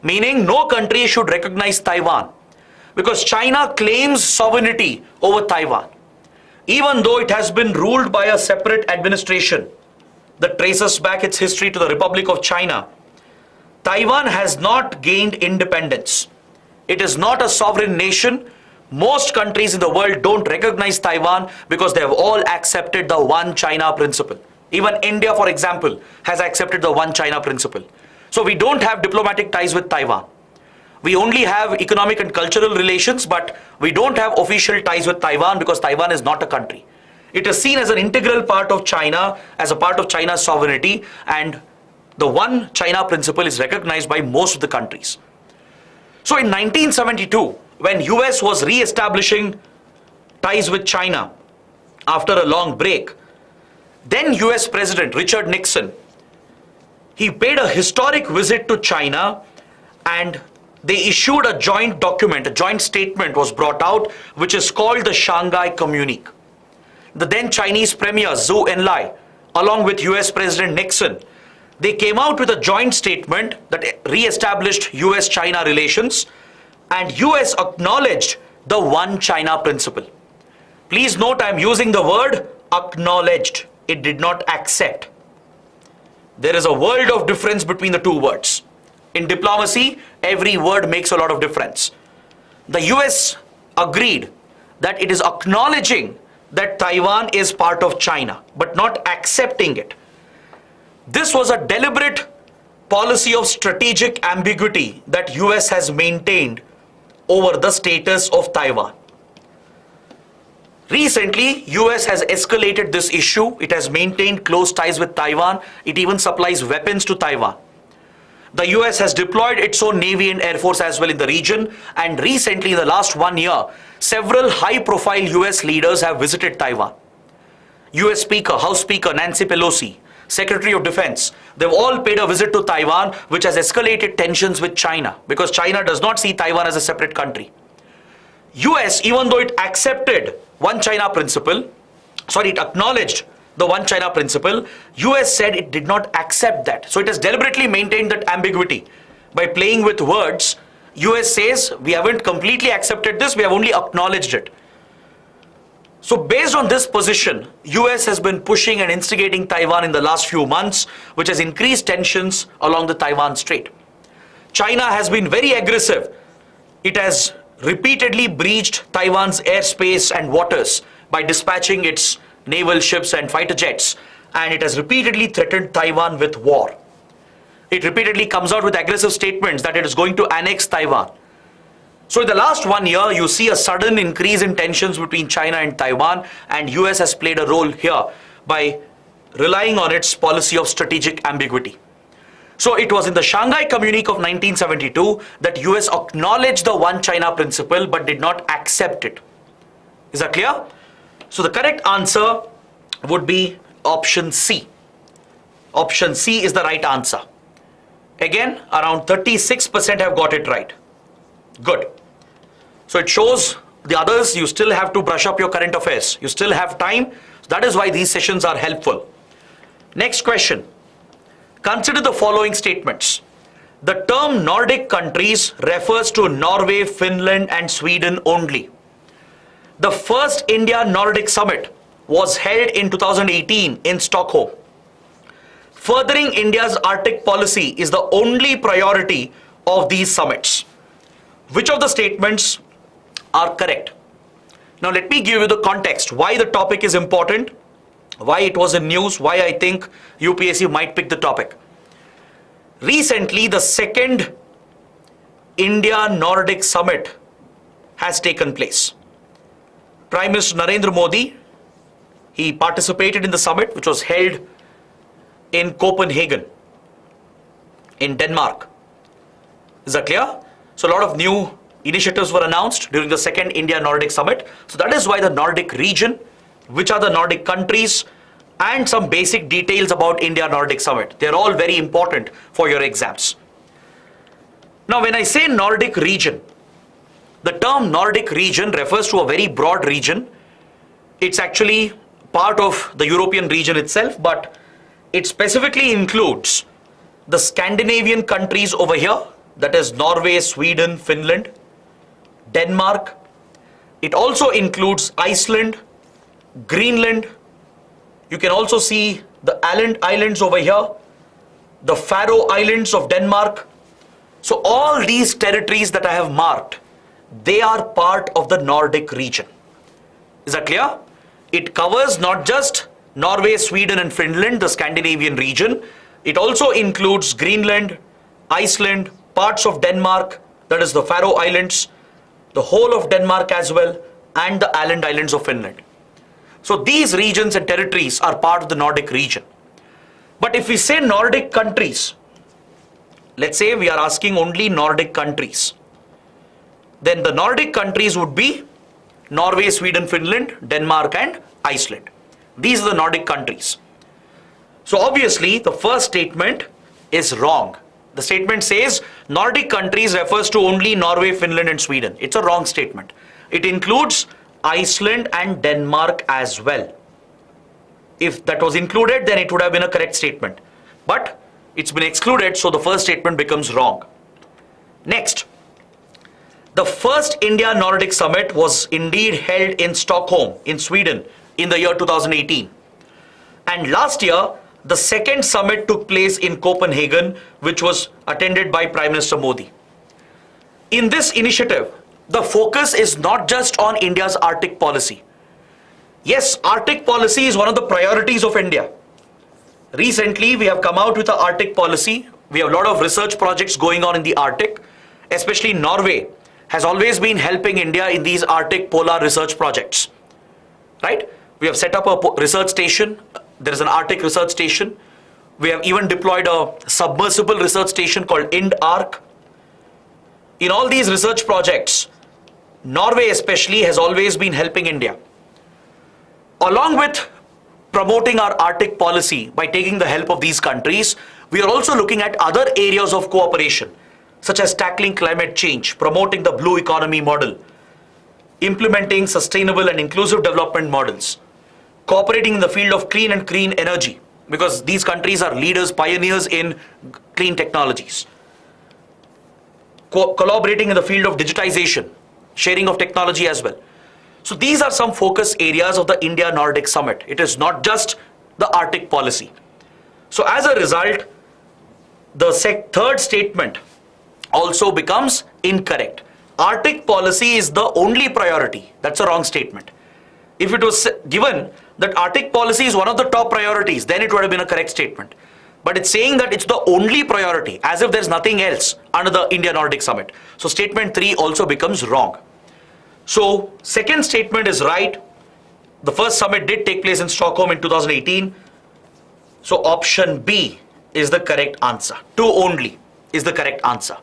Meaning no country should recognize Taiwan, because China claims sovereignty over Taiwan. Even though it has been ruled by a separate administration that traces back its history to the Republic of China, Taiwan has not gained independence. It is not a sovereign nation. Most countries in the world don't recognize Taiwan because they have all accepted the one China principle. Even India, for example, has accepted the one China principle. So we don't have diplomatic ties with Taiwan. We only have economic and cultural relations, but we don't have official ties with Taiwan because Taiwan is not a country. It is seen as an integral part of China, as a part of China's sovereignty, and the one China principle is recognized by most of the countries. So in 1972, when US was re-establishing ties with China after a long break, then US President Richard Nixon, he paid a historic visit to China, and they issued a joint document, a joint statement was brought out, which is called the Shanghai Communique. The then Chinese Premier Zhou Enlai, along with US President Nixon, they came out with a joint statement that re-established US-China relations, and US acknowledged the one China principle. Please note, I am using the word acknowledged. It did not accept. There is a world of difference between the two words. In diplomacy, every word makes a lot of difference. The US agreed that it is acknowledging that Taiwan is part of China, but not accepting it. This was a deliberate policy of strategic ambiguity that US has maintained over the status of Taiwan? Recently, US has escalated this issue. It has maintained close ties with Taiwan. It even supplies weapons to Taiwan. The US has deployed its own Navy and Air Force as well in the region. And recently, in the last 1 year, several high-profile US leaders have visited Taiwan. US Speaker, House Speaker Nancy Pelosi, Secretary of Defense, they've all paid a visit to Taiwan, which has escalated tensions with China because China does not see Taiwan as a separate country. US, even though it accepted One China principle, it acknowledged the One China principle, US said it did not accept that. So it has deliberately maintained that ambiguity. By playing with words, US says we haven't completely accepted this, we have only acknowledged it. So based on this position, US has been pushing and instigating Taiwan in the last few months, which has increased tensions along the Taiwan Strait. China has been very aggressive. It has repeatedly breached Taiwan's airspace and waters by dispatching its naval ships and fighter jets, and it has repeatedly threatened Taiwan with war. It repeatedly comes out with aggressive statements that it is going to annex Taiwan. So in the last 1 year, you see a sudden increase in tensions between China and Taiwan, and US has played a role here by relying on its policy of strategic ambiguity. So it was in the Shanghai Communique of 1972 that US acknowledged the One China principle but did not accept it. Is that clear? So the correct answer would be option C. Option C is the right answer. Again, around 36% have got it right. Good. So it shows the others, you still have to brush up your current affairs. You still have time. That is why these sessions are helpful. Next question. Consider the following statements. The term Nordic countries refers to Norway, Finland, and Sweden only. The first India-Nordic summit was held in 2018 in Stockholm. Furthering India's Arctic policy is the only priority of these summits. Which of the statements are correct? Now let me give you the context, why the topic is important, why it was in news, why I think UPSC might pick the topic. Recently, the second India-Nordic summit has taken place. Prime Minister Narendra Modi, he participated in the summit which was held in Copenhagen, in Denmark. Is that clear? So a lot of new initiatives were announced during the second India-Nordic summit. So that is why the Nordic region, which are the Nordic countries, and some basic details about India-Nordic summit. They're all very important for your exams. Now when I say Nordic region, the term Nordic region refers to a very broad region. It's actually part of the European region itself, but it specifically includes the Scandinavian countries over here, that is Norway, Sweden, Finland, Denmark. It also includes Iceland, Greenland. You can also see the islands over here, the Faroe Islands of Denmark. So all these territories that I have marked, they are part of the Nordic region. Is that clear? It covers not just Norway, Sweden, and Finland, the Scandinavian region. It also includes Greenland, Iceland, parts of Denmark, that is the Faroe Islands, the whole of Denmark as well, and the islands of Finland. So these regions and territories are part of the Nordic region. But if we say Nordic countries, let's say we are asking only Nordic countries, then the Nordic countries would be Norway, Sweden, Finland, Denmark, and Iceland. These are the Nordic countries. So obviously the first statement is wrong. The statement says Nordic countries refers to only Norway, Finland, and Sweden. It's a wrong statement. It includes Iceland and Denmark as well. If that was included, then it would have been a correct statement. But it's been excluded, so the first statement becomes wrong. Next, the first India-Nordic summit was indeed held in Stockholm, in Sweden, in the year 2018. And last year, the second summit took place in Copenhagen, which was attended by Prime Minister Modi. In this initiative, the focus is not just on India's Arctic policy. Yes, Arctic policy is one of the priorities of India. Recently, we have come out with an Arctic policy We have a lot of research projects going on in the Arctic, especially Norway has always been helping India in these Arctic polar research projects, right? We have set up a research station. There is an Arctic research station. We have even deployed a submersible research station called IND-ARC. In all these research projects, Norway especially has always been helping India. Along with promoting our Arctic policy by taking the help of these countries, we are also looking at other areas of cooperation, such as tackling climate change, promoting the blue economy model, implementing sustainable and inclusive development models, cooperating in the field of clean and green energy, because these countries are leaders, pioneers in clean technologies, collaborating in the field of digitization, sharing of technology as well. So these are some focus areas of the India-Nordic Summit. It is not just the Arctic policy. So as a result, the third statement also becomes incorrect. Arctic policy is the only priority. That's a wrong statement. If it was given that Arctic policy is one of the top priorities, then it would have been a correct statement. But it's saying that it's the only priority, as if there's nothing else under the India-Nordic Summit. So statement 3 also becomes wrong. So second statement is right. The first summit did take place in Stockholm in 2018. So option B is the correct answer. 2 only is the correct answer.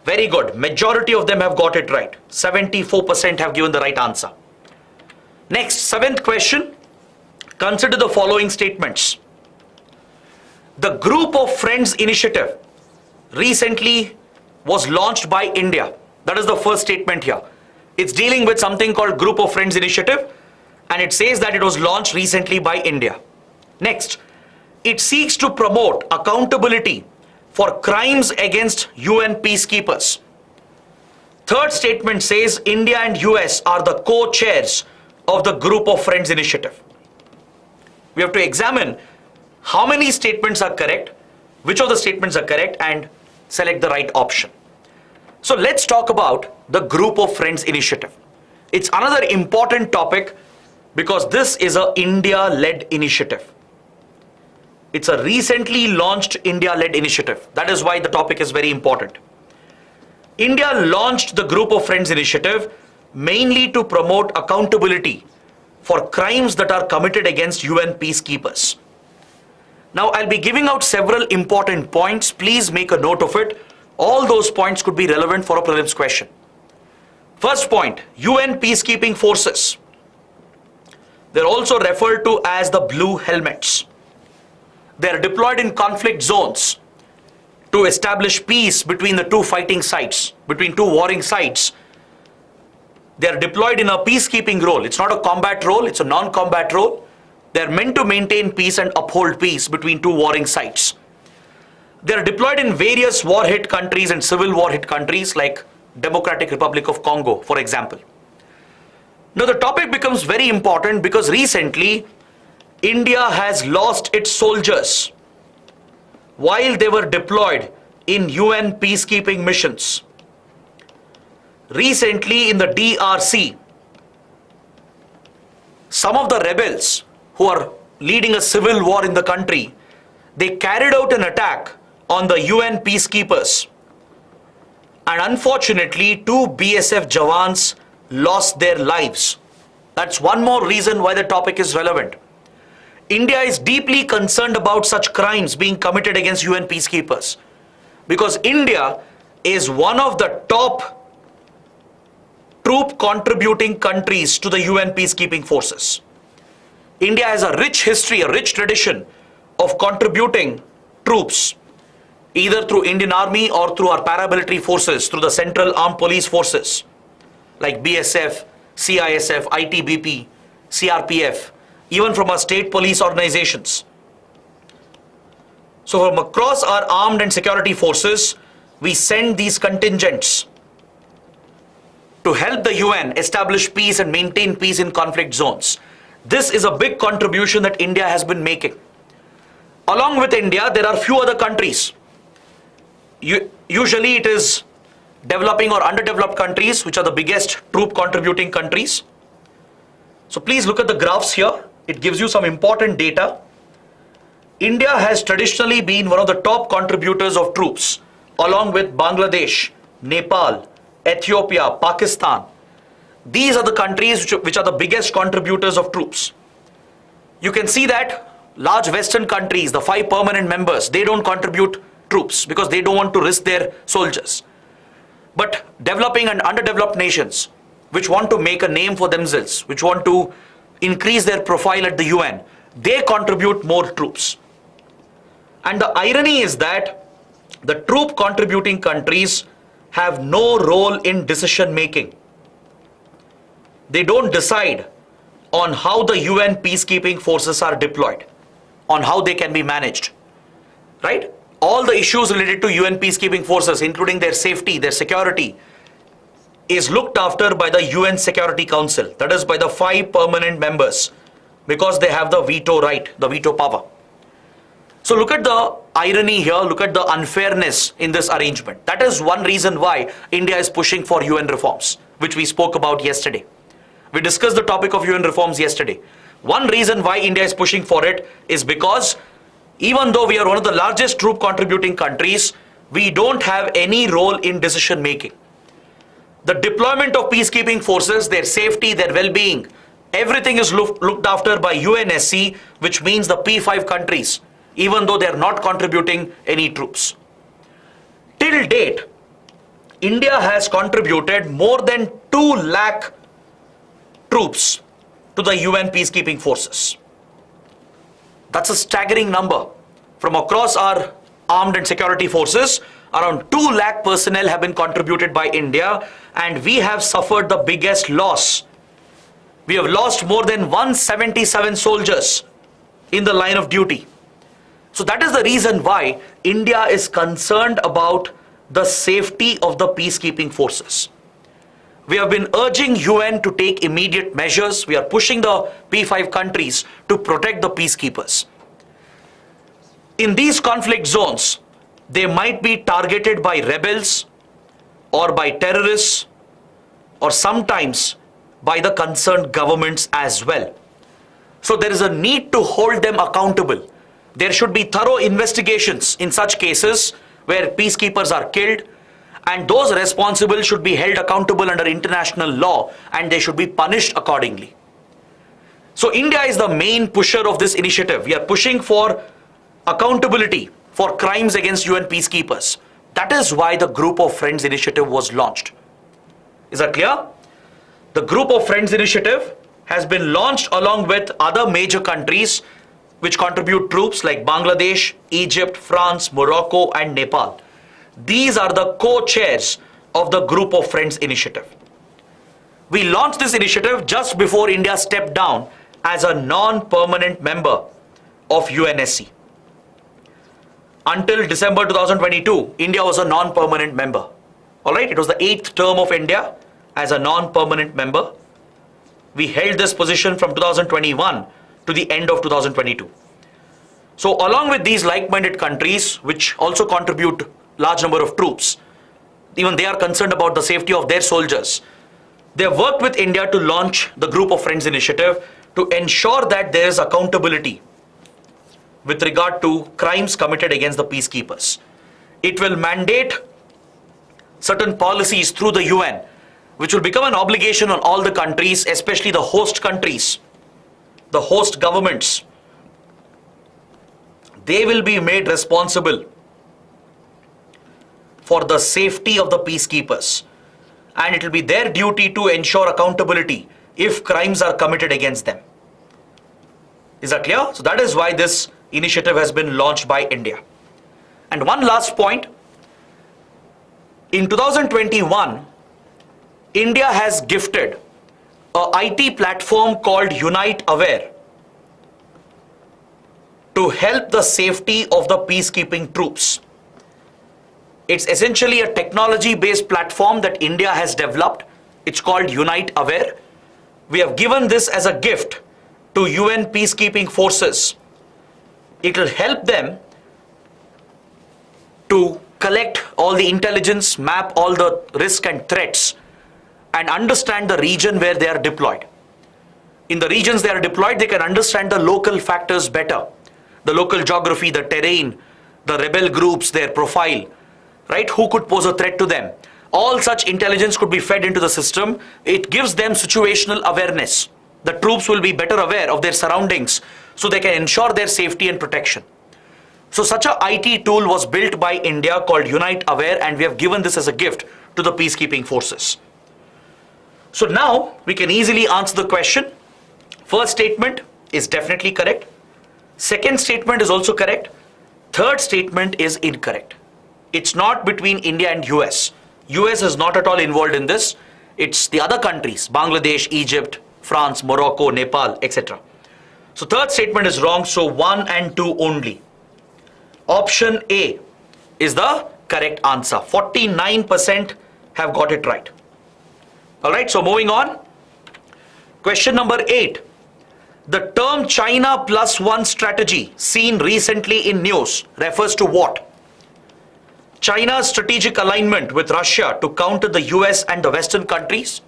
Very good. Majority of them have got it right. 74% have given the right answer. Next, 7th question. Consider the following statements. The Group of Friends initiative recently was launched by India. That is the first statement here. It's dealing with something called Group of Friends initiative, and it says that it was launched recently by India. Next, it seeks to promote accountability for crimes against UN peacekeepers. Third statement says India and US are the co-chairs of the Group of Friends initiative. We have to examine how many statements are correct, which of the statements are correct, and select the right option. So let's talk about the Group of Friends initiative. It's another important topic because this is an India-led initiative. It's a recently launched India-led initiative. That is why the topic is very important. India launched the Group of Friends initiative mainly to promote accountability for crimes that are committed against UN peacekeepers. Now I'll be giving out several important points. Please make a note of it. All those points could be relevant for a prelims question. First point, UN peacekeeping forces. They're also referred to as the blue helmets. They're deployed in conflict zones to establish peace between the two fighting sides, between two warring sides. They're deployed in a peacekeeping role. It's not a combat role, it's a non-combat role. They're meant to maintain peace and uphold peace between two warring sides. They're deployed in various war-hit countries and civil war-hit countries like Democratic Republic of Congo, for example. Now the topic becomes very important because recently India has lost its soldiers while they were deployed in UN peacekeeping missions. Recently in the DRC, some of the rebels who are leading a civil war in the country, they carried out an attack on the UN peacekeepers. And unfortunately, 2 BSF Jawans lost their lives. That's one more reason why the topic is relevant. India is deeply concerned about such crimes being committed against UN peacekeepers because India is one of the top troop contributing countries to the UN peacekeeping forces. India has a rich history, a rich tradition of contributing troops, either through Indian Army or through our paramilitary forces, through the Central Armed Police Forces like BSF, CISF, ITBP, CRPF, even from our state police organizations. So from across our armed and security forces, we send these contingents to help the UN establish peace and maintain peace in conflict zones. This is a big contribution that India has been making. Along with India, there are few other countries. Usually it is developing or underdeveloped countries which are the biggest troop contributing countries. So please look at the graphs here. It gives you some important data. India has traditionally been one of the top contributors of troops, along with Bangladesh, Nepal, Ethiopia, Pakistan. These are the countries which are the biggest contributors of troops. You can see that large Western countries, the 5 permanent members, they don't contribute troops because they don't want to risk their soldiers. But developing and underdeveloped nations, which want to make a name for themselves, which want to increase their profile at the UN, they contribute more troops. And the irony is that the troop contributing countries have no role in decision making. They don't decide on how the UN peacekeeping forces are deployed, on how they can be managed, right? All the issues related to UN peacekeeping forces, including their safety, their security, is looked after by the UN Security Council, that is by the 5 permanent members, because they have the veto right, the veto power. So look at the irony here, look at the unfairness in this arrangement. That is one reason why India is pushing for UN reforms, which we spoke about yesterday. We discussed the topic of UN reforms yesterday. One reason why India is pushing for it is because even though we are one of the largest troop contributing countries, we don't have any role in decision making. The deployment of peacekeeping forces, their safety, their well-being, everything is looked after by UNSC, which means the P5 countries, even though they are not contributing any troops. Till date, India has contributed more than 2 lakh troops to the UN peacekeeping forces. That's a staggering number. From across our armed and security forces, around 2 lakh personnel have been contributed by India, and we have suffered the biggest loss. We have lost more than 177 soldiers in the line of duty. So that is the reason why India is concerned about the safety of the peacekeeping forces. We have been urging UN to take immediate measures. We are pushing the P5 countries to protect the peacekeepers. In these conflict zones, they might be targeted by rebels or by terrorists or sometimes by the concerned governments as well. So there is a need to hold them accountable. There should be thorough investigations in such cases where peacekeepers are killed, and those responsible should be held accountable under international law, and they should be punished accordingly. So India is the main pusher of this initiative. We are pushing for accountability for crimes against UN peacekeepers. That is why the Group of Friends initiative was launched. Is that clear? The Group of Friends initiative has been launched along with other major countries which contribute troops like Bangladesh, Egypt, France, Morocco, and Nepal. These are the co-chairs of the Group of Friends initiative. We launched this initiative just before India stepped down as a non-permanent member of UNSC. Until December 2022, India was a non-permanent member. Alright, it was the 8th term of India as a non-permanent member. We held this position from 2021 to the end of 2022. So along with these like-minded countries, which also contribute large number of troops, even they are concerned about the safety of their soldiers, they have worked with India to launch the Group of Friends initiative to ensure that there is accountability with regard to crimes committed against the peacekeepers. It will mandate certain policies through the UN, which will become an obligation on all the countries, especially the host countries, the host governments. They will be made responsible for the safety of the peacekeepers, and it will be their duty to ensure accountability if crimes are committed against them. Is that clear? So that is why this initiative has been launched by India. And one last point. In 2021, India has gifted a IT platform called Unite Aware to help the safety of the peacekeeping troops. It's essentially a technology-based platform that India has developed. It's called Unite Aware. We have given this as a gift to UN peacekeeping forces. It will help them to collect all the intelligence, map all the risks and threats, and understand the region where they are deployed. In the regions they are deployed, they can understand the local factors better. the local geography, the terrain, the rebel groups, their profile, right? Who could pose a threat to them? All such intelligence could be fed into the system. It gives them situational awareness. The troops will be better aware of their surroundings so they can ensure their safety and protection. So such a IT tool was built by India called Unite Aware, and we have given this as a gift to the peacekeeping forces. So now we can easily answer the question. First statement is definitely correct. Second statement is also correct. Third statement is incorrect. It's not between India and US. US is not at all involved in this. It's the other countries, Bangladesh, Egypt, France, Morocco, Nepal, etc. So third statement is wrong, so 1 and 2 only. Option A is the correct answer. 49% have got it right. Alright, so moving on. Question number 8. The term China plus one strategy seen recently in news refers to what? China's strategic alignment with Russia to counter the US and the Western countries?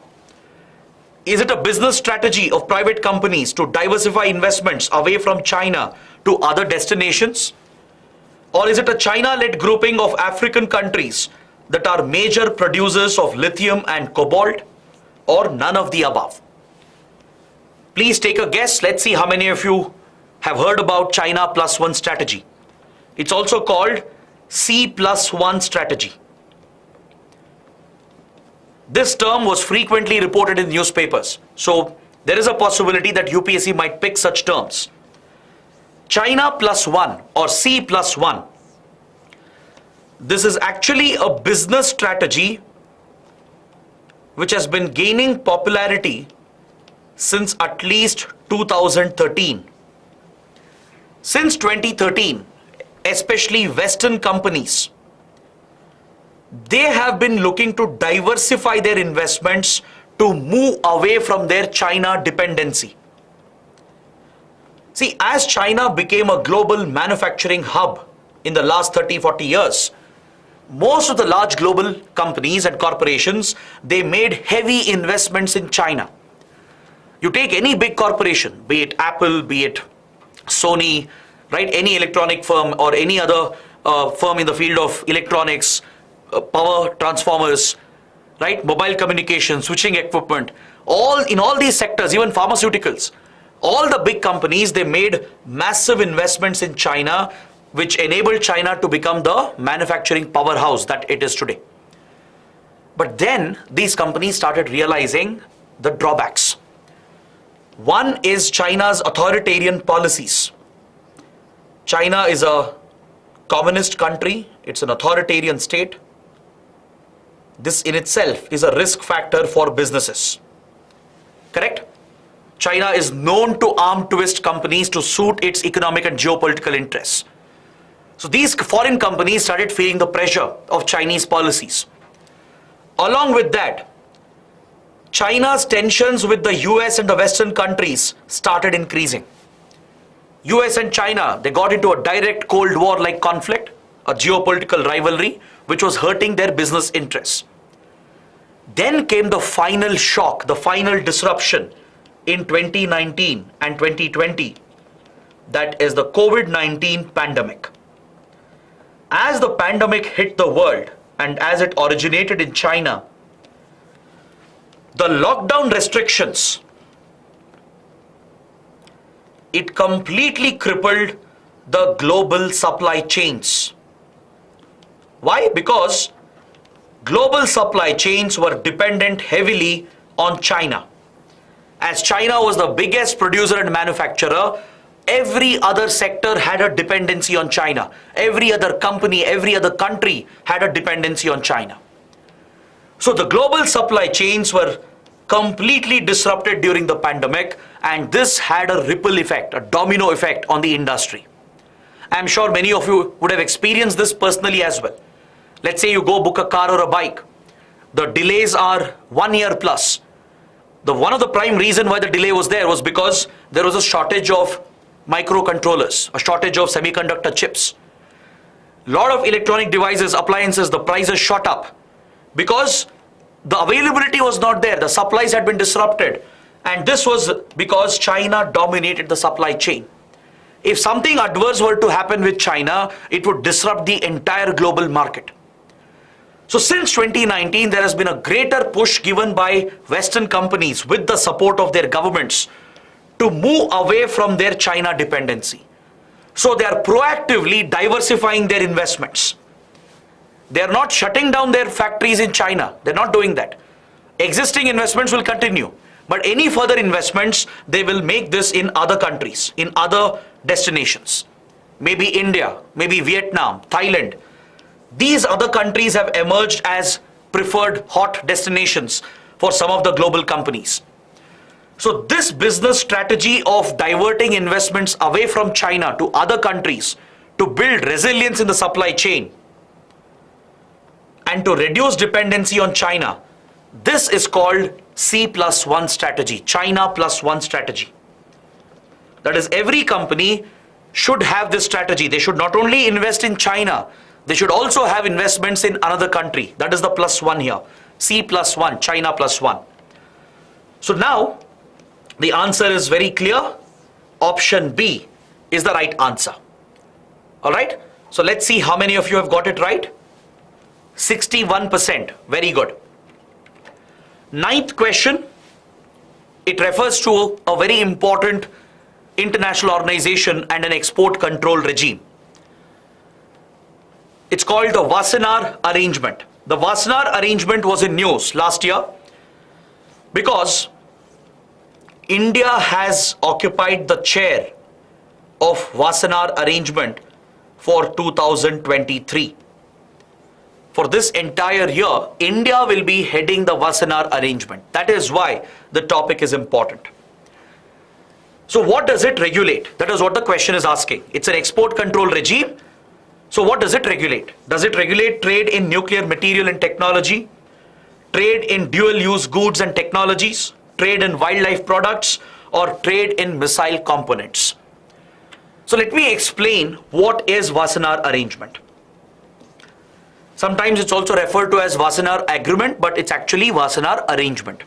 Is it a business strategy of private companies to diversify investments away from China to other destinations? Or is it a China-led grouping of African countries that are major producers of lithium and cobalt? Or none of the above? Please take a guess. Let's see how many of you have heard about China plus one strategy. It's also called C+1 strategy. This term was frequently reported in newspapers. So there is a possibility that UPSC might pick such terms. China plus one or C+1. This is actually a business strategy which has been gaining popularity since at least 2013. Since 2013, especially Western companies, they have been looking to diversify their investments to move away from their China dependency. See, as China became a global manufacturing hub in the last 30-40 years, most of the large global companies and corporations, they made heavy investments in China. You take any big corporation, be it Apple, be it Sony, right? Any electronic firm or any other firm in the field of electronics, power transformers, right? Mobile communication, switching equipment, in all these sectors, even pharmaceuticals, all the big companies, they made massive investments in China, which enabled China to become the manufacturing powerhouse that it is today. But then these companies started realizing the drawbacks. One is China's authoritarian policies. China is a communist country. It's an authoritarian state. This in itself is a risk factor for businesses. Correct? China is known to arm twist companies to suit its economic and geopolitical interests. So these foreign companies started feeling the pressure of Chinese policies. Along with that, China's tensions with the US and the Western countries started increasing. US and China, they got into a direct Cold War-like conflict, a geopolitical rivalry, which was hurting their business interests. Then came the final shock, the final disruption in 2019 and 2020. That is the COVID-19 pandemic. As the pandemic hit the world and as it originated in China, the lockdown restrictions, it completely crippled the global supply chains. Why? Because global supply chains were dependent heavily on China. As China was the biggest producer and manufacturer, every other sector had a dependency on China. Every other company, every other country had a dependency on China. So the global supply chains were completely disrupted during the pandemic, and this had a ripple effect, a domino effect on the industry. I'm sure many of you would have experienced this personally as well. Let's say you go book a car or a bike. The delays are 1 year plus. One of the prime reason why the delay was there was because there was a shortage of microcontrollers, a shortage of semiconductor chips. A lot of electronic devices, appliances, the prices shot up because the availability was not there. The supplies had been disrupted. And this was because China dominated the supply chain. If something adverse were to happen with China, it would disrupt the entire global market. So since 2019, there has been a greater push given by Western companies with the support of their governments to move away from their China dependency. So they are proactively diversifying their investments. They are not shutting down their factories in China. They're not doing that. Existing investments will continue. But any further investments, they will make this in other countries, in other destinations. Maybe India, maybe Vietnam, Thailand. These other countries have emerged as preferred hot destinations for some of the global companies. So this business strategy of diverting investments away from China to other countries to build resilience in the supply chain and to reduce dependency on China, this is called C+1 strategy, China plus one strategy. That is, every company should have this strategy. They should not only invest in China, they should also have investments in another country. That is the plus one here, C+1, China plus one. So now the answer is very clear. Option B is the right answer. All right. So let's see how many of you have got it right. 61%. Very good. Ninth question. It refers to a very important international organization and an export control regime. It's called the Wassenaar Arrangement. The Wassenaar Arrangement was in news last year because India has occupied the chair of Wassenaar Arrangement for 2023. For this entire year, India will be heading the Wassenaar Arrangement. That is why the topic is important. So what does it regulate? That is what the question is asking. It's an export control regime. So what does it regulate? Does it regulate trade in nuclear material and technology, trade in dual-use goods and technologies, trade in wildlife products, or trade in missile components? So let me explain what is Wassenaar Arrangement. Sometimes it's also referred to as Wassenaar Agreement, but it's actually Wassenaar Arrangement.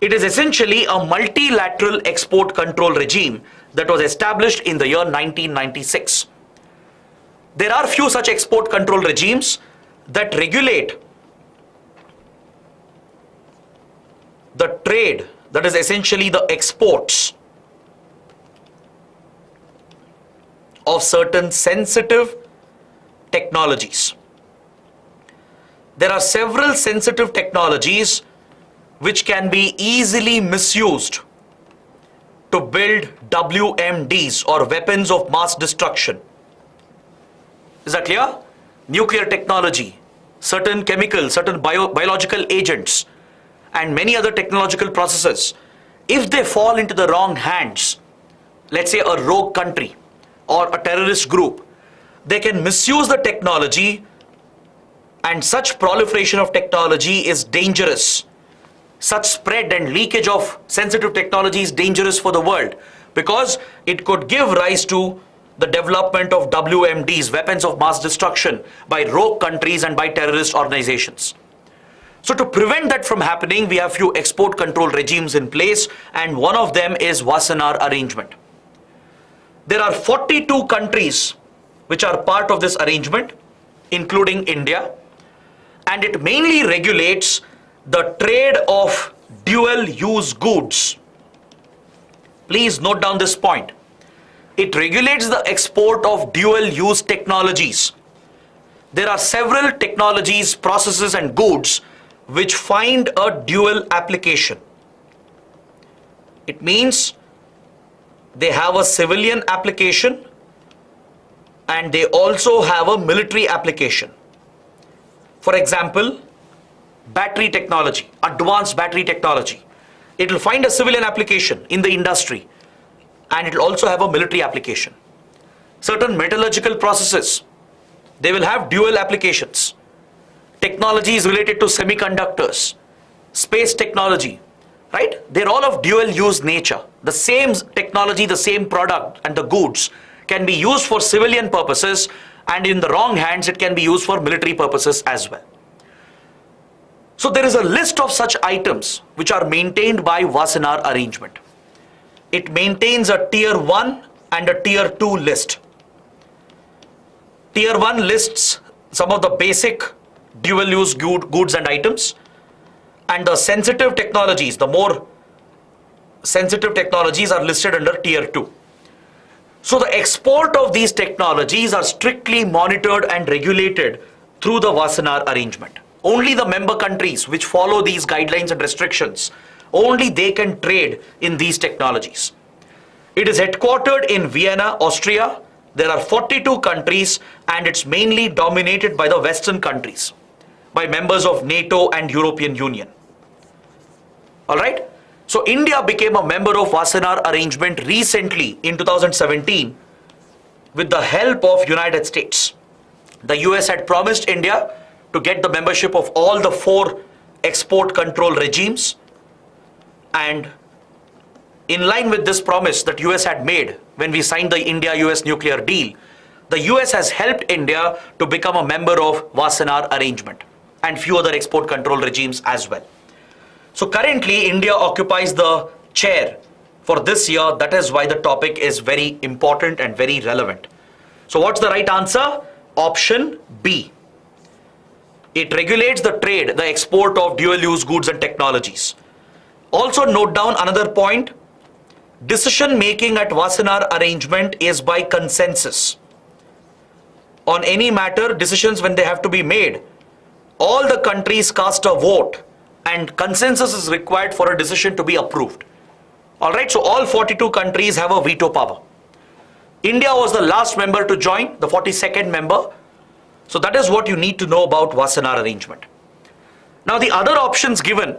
It is essentially a multilateral export control regime that was established in the year 1996. There are few such export control regimes that regulate the trade, that is essentially the exports of certain sensitive technologies. There are several sensitive technologies which can be easily misused to build WMDs or weapons of mass destruction. Is that clear? Nuclear technology, certain chemicals, certain biological agents, and many other technological processes. If they fall into the wrong hands, let's say a rogue country or a terrorist group, they can misuse the technology, and such proliferation of technology is dangerous. Such spread and leakage of sensitive technology is dangerous for the world because it could give rise to the development of WMDs, weapons of mass destruction, by rogue countries and by terrorist organizations. So to prevent that from happening, we have few export control regimes in place, and one of them is Wassenaar Arrangement. There are 42 countries which are part of this arrangement, including India, and it mainly regulates the trade of dual-use goods. Please note down this point. It regulates the export of dual-use technologies. There are several technologies, processes, and goods which find a dual application. It means they have a civilian application and they also have a military application. For example, battery technology, advanced battery technology. It will find a civilian application in the industry, and it will also have a military application. Certain metallurgical processes, they will have dual applications. Technologies related to semiconductors, space technology, right? They're all of dual use nature. The same technology, the same product and the goods can be used for civilian purposes, and in the wrong hands, it can be used for military purposes as well. So there is a list of such items which are maintained by Wassenaar Arrangement. It maintains a tier 1 and a Tier 2 list. Tier 1 lists some of the basic dual-use goods and items, and the sensitive technologies, the more sensitive technologies are listed under Tier 2. So the export of these technologies are strictly monitored and regulated through the Wassenaar arrangement. Only the member countries which follow these guidelines and restrictions, only they can trade in these technologies. It is headquartered in Vienna, Austria. There are 42 countries, and it's mainly dominated by the Western countries, by members of NATO and European Union. All right? So India became a member of Wassenaar arrangement recently in 2017 with the help of United States. The US had promised India to get the membership of all the 4 export control regimes, and in line with this promise that US had made when we signed the India-US nuclear deal, the US has helped India to become a member of Wassenaar arrangement and few other export control regimes as well. So currently India occupies the chair for this year. That is why the topic is very important and very relevant. So what's the right answer? Option B. It regulates the trade, the export of dual-use goods and technologies. Also note down another point. Decision making at Wassenaar arrangement is by consensus. On any matter, decisions when they have to be made, all the countries cast a vote and consensus is required for a decision to be approved. Alright, so all 42 countries have a veto power. India was the last member to join, the 42nd member. So that is what you need to know about Wassenaar arrangement. Now the other options given,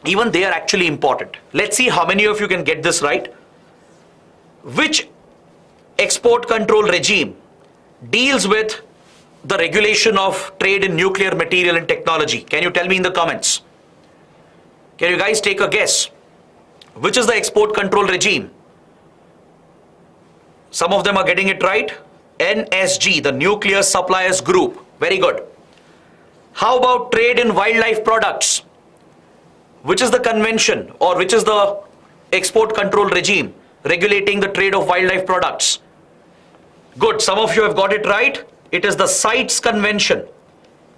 even they are actually important. Let's see how many of you can get this right. Which export control regime deals with the regulation of trade in nuclear material and technology? Can you tell me in the comments? Can you guys take a guess? Which is the export control regime? Some of them are getting it right. NSG, the Nuclear Suppliers Group. Very good. How about trade in wildlife products? Which is the convention or which is the export control regime regulating the trade of wildlife products? Good, some of you have got it right. It is the CITES Convention,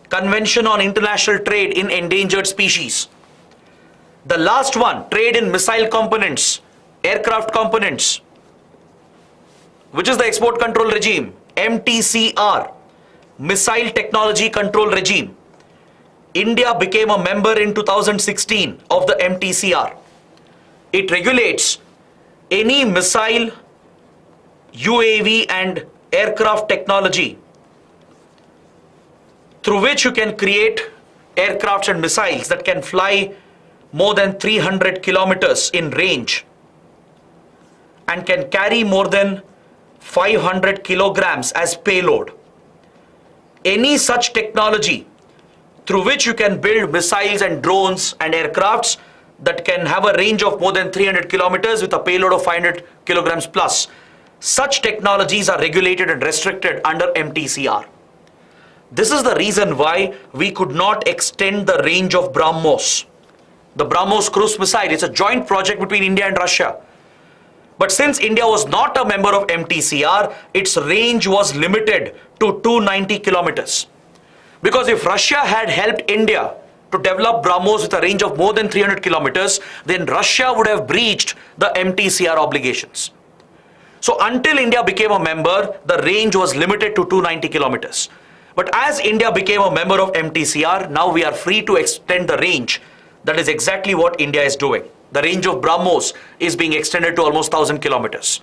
Convention on International Trade in Endangered Species. The last one, trade in missile components, aircraft components. Which is the export control regime? MTCR, Missile Technology Control Regime. India became a member in 2016 of the MTCR. It regulates any missile, UAV and aircraft technology through which you can create aircrafts and missiles that can fly more than 300 kilometers in range and can carry more than 500 kilograms as payload. Any such technology through which you can build missiles and drones and aircrafts that can have a range of more than 300 kilometers with a payload of 500 kilograms plus. Such technologies are regulated and restricted under MTCR. This is the reason why we could not extend the range of BrahMos. The BrahMos cruise missile is a joint project between India and Russia. But since India was not a member of MTCR, its range was limited to 290 kilometers. Because if Russia had helped India to develop BrahMos with a range of more than 300 kilometers, then Russia would have breached the MTCR obligations. So until India became a member, the range was limited to 290 kilometers. But as India became a member of MTCR, now we are free to extend the range. That is exactly what India is doing. The range of BrahMos is being extended to almost 1,000 kilometers.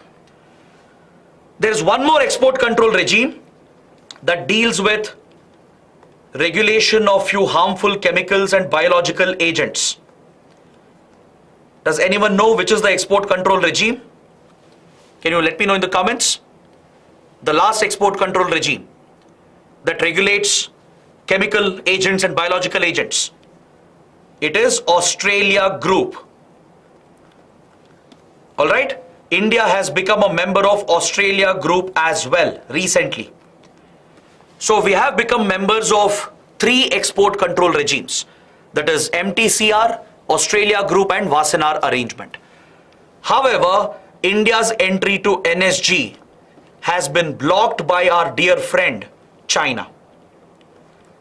There is one more export control regime that deals with regulation of few harmful chemicals and biological agents. Does anyone know which is the export control regime? Can you let me know in the comments? The last export control regime that regulates chemical agents and biological agents. It is Australia Group. All right. India has become a member of Australia Group as well recently. So we have become members of 3 export control regimes. That is MTCR, Australia Group and Wassenaar arrangement. However, India's entry to NSG has been blocked by our dear friend, China.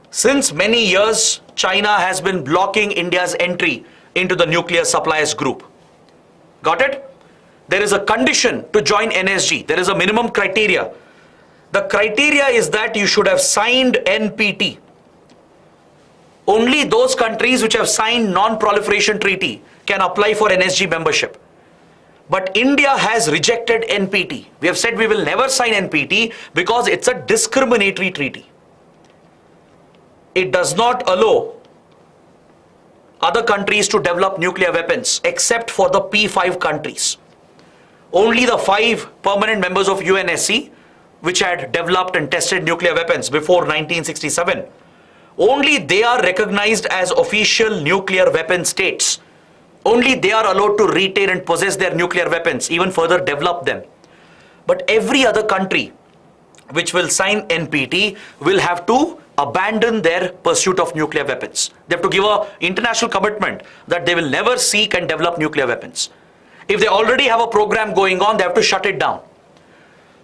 Since many years, China has been blocking India's entry into the nuclear suppliers group. Got it? There is a condition to join NSG. There is a minimum criteria. The criteria is that you should have signed NPT. Only those countries which have signed non-proliferation treaty can apply for NSG membership. But India has rejected NPT. We have said we will never sign NPT because it's a discriminatory treaty. It does not allow other countries to develop nuclear weapons except for the P5 countries. Only the 5 permanent members of UNSC which had developed and tested nuclear weapons before 1967, only they are recognized as official nuclear weapon states. Only they are allowed to retain and possess their nuclear weapons, even further develop them. But every other country which will sign NPT will have to abandon their pursuit of nuclear weapons. They have to give an international commitment that they will never seek and develop nuclear weapons. If they already have a program going on, they have to shut it down.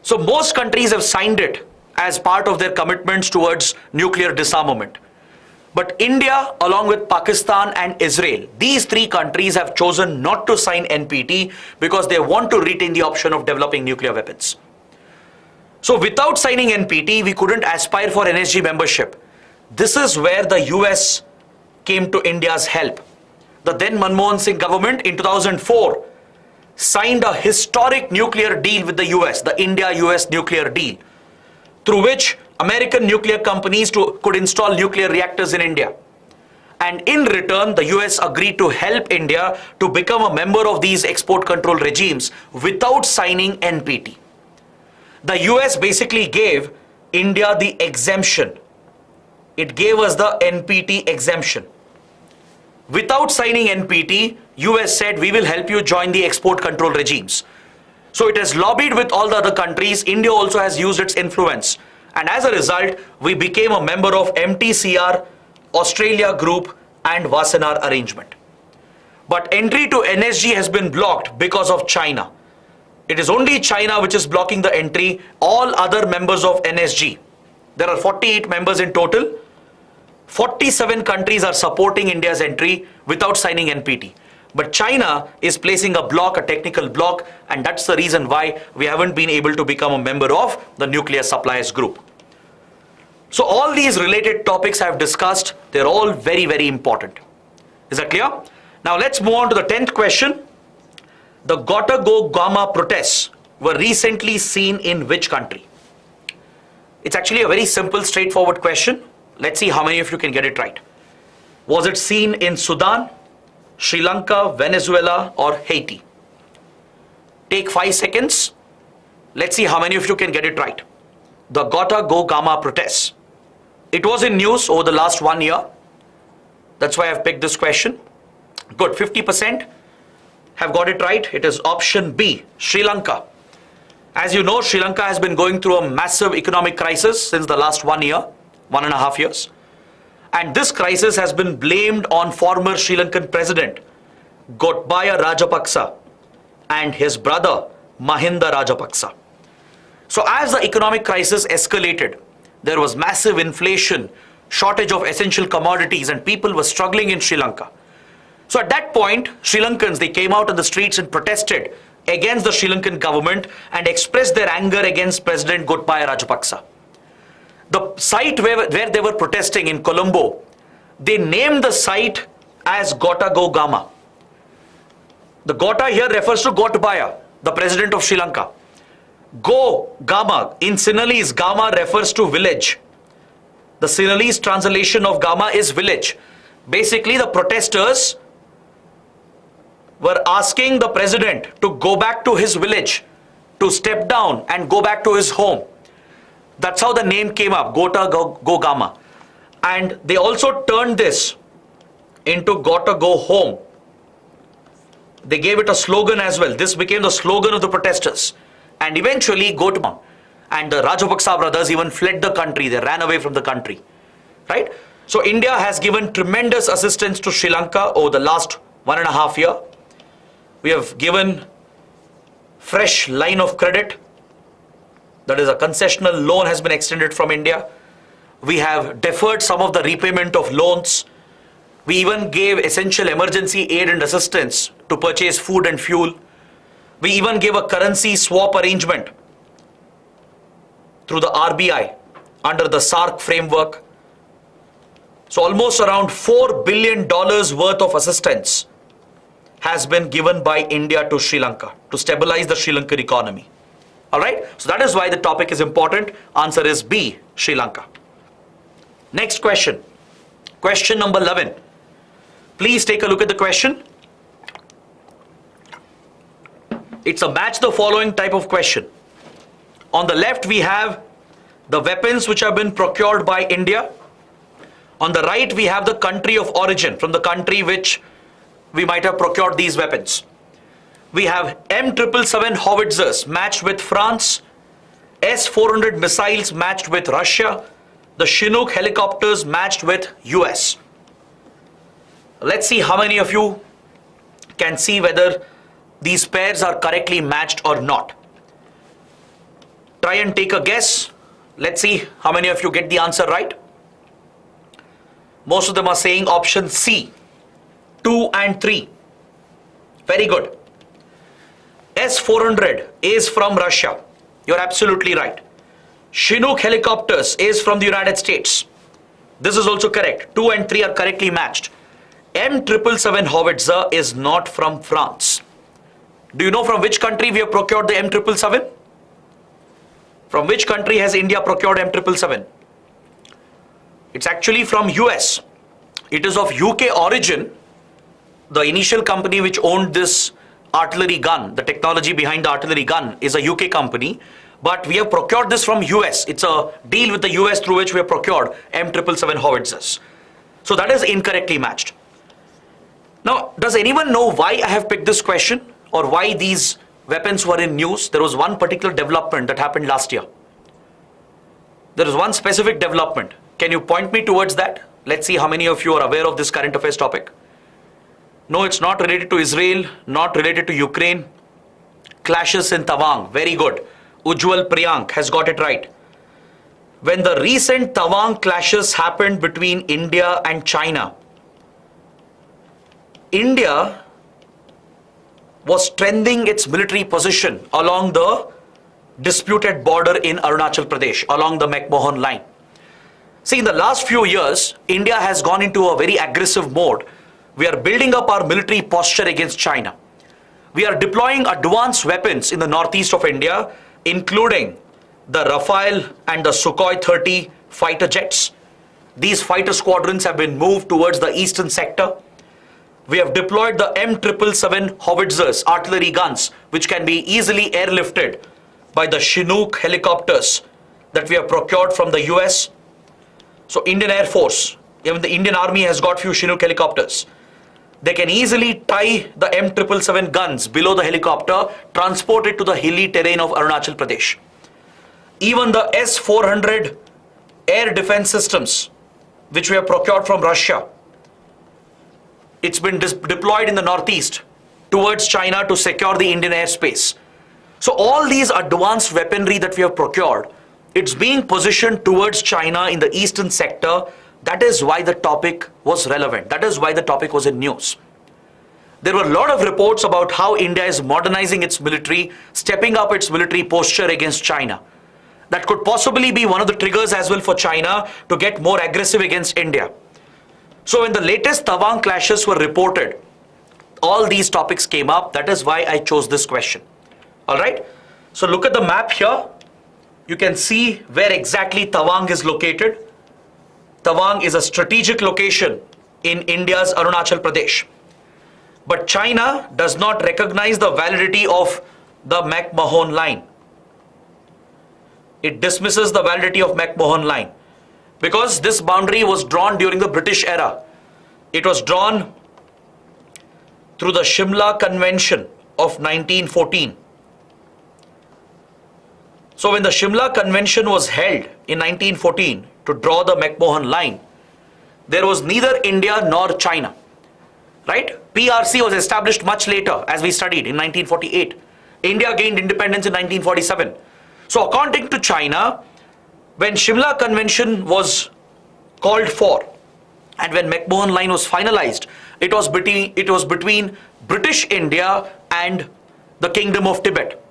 So most countries have signed it as part of their commitments towards nuclear disarmament. But India, along with Pakistan and Israel, these 3 countries have chosen not to sign NPT because they want to retain the option of developing nuclear weapons. So without signing NPT, we couldn't aspire for NSG membership. This is where the US came to India's help. The then Manmohan Singh government in 2004 signed a historic nuclear deal with the US, the India-US nuclear deal, through which American nuclear companies could install nuclear reactors in India. And in return, the US agreed to help India to become a member of these export control regimes without signing NPT. The US basically gave India the exemption. It gave us the NPT exemption. Without signing NPT, US said we will help you join the export control regimes. So it has lobbied with all the other countries. India also has used its influence. And as a result, we became a member of MTCR, Australia Group and Wassenaar Arrangement. But entry to NSG has been blocked because of China. It is only China which is blocking the entry. All other members of NSG, there are 48 members in total. 47 countries are supporting India's entry without signing NPT. But China is placing a block, a technical block, and that's the reason why we haven't been able to become a member of the nuclear suppliers group. So all these related topics I have discussed, they're all very, very important. Is that clear? Now let's move on to the 10th question. The Gotta Go Gama protests were recently seen in which country? It's actually a very simple, straightforward question. Let's see how many of you can get it right. Was it seen in Sudan, Sri Lanka, Venezuela, or Haiti? Take 5 seconds. Let's see how many of you can get it right. The Gotta Go Gama protests. It was in news over the last 1 year. That's why I've picked this question. Good, 50% have got it right. It is option B, Sri Lanka. As you know, Sri Lanka has been going through a massive economic crisis since the last 1 year, 1.5 years. And this crisis has been blamed on former Sri Lankan president Gotabaya Rajapaksa and his brother Mahinda Rajapaksa. So as the economic crisis escalated, there was massive inflation, shortage of essential commodities, and people were struggling in Sri Lanka. So at that point, Sri Lankans, they came out on the streets and protested against the Sri Lankan government and expressed their anger against President Gotabaya Rajapaksa. The site where they were protesting in Colombo, they named the site as Gotta Go Gama. The Gotta here refers to Gotabaya, the president of Sri Lanka. Go Gama, in Sinhalese, Gama refers to village. The Sinhalese translation of Gama is village. Basically, the protesters were asking the president to go back to his village, to step down and go back to his home. That's how the name came up, Gotta Go Gama. And they also turned this into Gotta Go Home. They gave it a slogan as well. This became the slogan of the protesters. And eventually, Go to Home. And the Rajapaksa brothers even fled the country. They ran away from the country. Right? So India has given tremendous assistance to Sri Lanka over the last 1.5 years. We have given fresh line of credit, that is a concessional loan has been extended from India. We have deferred some of the repayment of loans. We even gave essential emergency aid and assistance to purchase food and fuel. We even gave a currency swap arrangement through the RBI under the SARC framework. So almost around $4 billion worth of assistance has been given by India to Sri Lanka to stabilize the Sri Lankan economy. All right, so that is why the topic is important. Answer is B, Sri Lanka. Next question, question number 11. Please take a look at the question. It's a match the following type of question. On the left, we have the weapons which have been procured by India. On the right, we have the country of origin, from the country which we might have procured these weapons. We have M777 howitzers matched with France, S-400 missiles matched with Russia, the Chinook helicopters matched with US. Let's see how many of you can see whether these pairs are correctly matched or not. Try and take a guess. Let's see how many of you get the answer right. Most of them are saying option C, 2 and 3. Very good. S-400 is from Russia. You're absolutely right. Chinook helicopters is from the United States. This is also correct. 2 and 3 are correctly matched. M777 howitzer is not from France. Do you know from which country we have procured the M777? From which country has India procured M777? It's actually from US. It is of UK origin. The initial company which owned this artillery gun, the technology behind the artillery gun, is a UK company. But we have procured this from US. It's a deal with the US through which we have procured M777 howitzers. So that is incorrectly matched. Now, does anyone know why I have picked this question or why these weapons were in news? There was one particular development that happened last year. There is one specific development. Can you point me towards that? Let's see how many of you are aware of this current affairs topic. No, it's not related to Israel, not related to Ukraine. Clashes in Tawang. Very good. Ujjwal Priyank has got it right. When the recent Tawang clashes happened between India and China, India was strengthening its military position along the disputed border in Arunachal Pradesh, along the McMahon line. See, in the last few years, India has gone into a very aggressive mode. We are building up our military posture against China. We are deploying advanced weapons in the northeast of India, including the Rafale and the Sukhoi 30 fighter jets. These fighter squadrons have been moved towards the eastern sector. We have deployed the M777 howitzers, artillery guns, which can be easily airlifted by the Chinook helicopters that we have procured from the US. So Indian Air Force, even the Indian Army has got few Chinook helicopters. They can easily tie the M777 guns below the helicopter, transport it to the hilly terrain of Arunachal Pradesh. Even the S-400 air defense systems, which we have procured from Russia, it's been deployed in the northeast towards China to secure the Indian airspace. So all these advanced weaponry that we have procured, it's being positioned towards China in the eastern sector. That is why the topic was relevant. That is why the topic was in news. There were a lot of reports about how India is modernizing its military, stepping up its military posture against China. That could possibly be one of the triggers as well for China to get more aggressive against India. So when the latest Tawang clashes were reported, all these topics came up. That is why I chose this question. All right. So look at the map here. You can see where exactly Tawang is located. Tawang is a strategic location in India's Arunachal Pradesh. But China does not recognize the validity of the McMahon line. It dismisses the validity of McMahon line because this boundary was drawn during the British era. It was drawn through the Shimla Convention of 1914. So when the Shimla Convention was held in 1914 to draw the McMahon line, there was neither India nor China, right? PRC was established much later, as we studied in 1948. India gained independence in 1947. So according to China, when Shimla Convention was called for and when McMahon Line was finalized, it was between British India and the Kingdom of Tibet.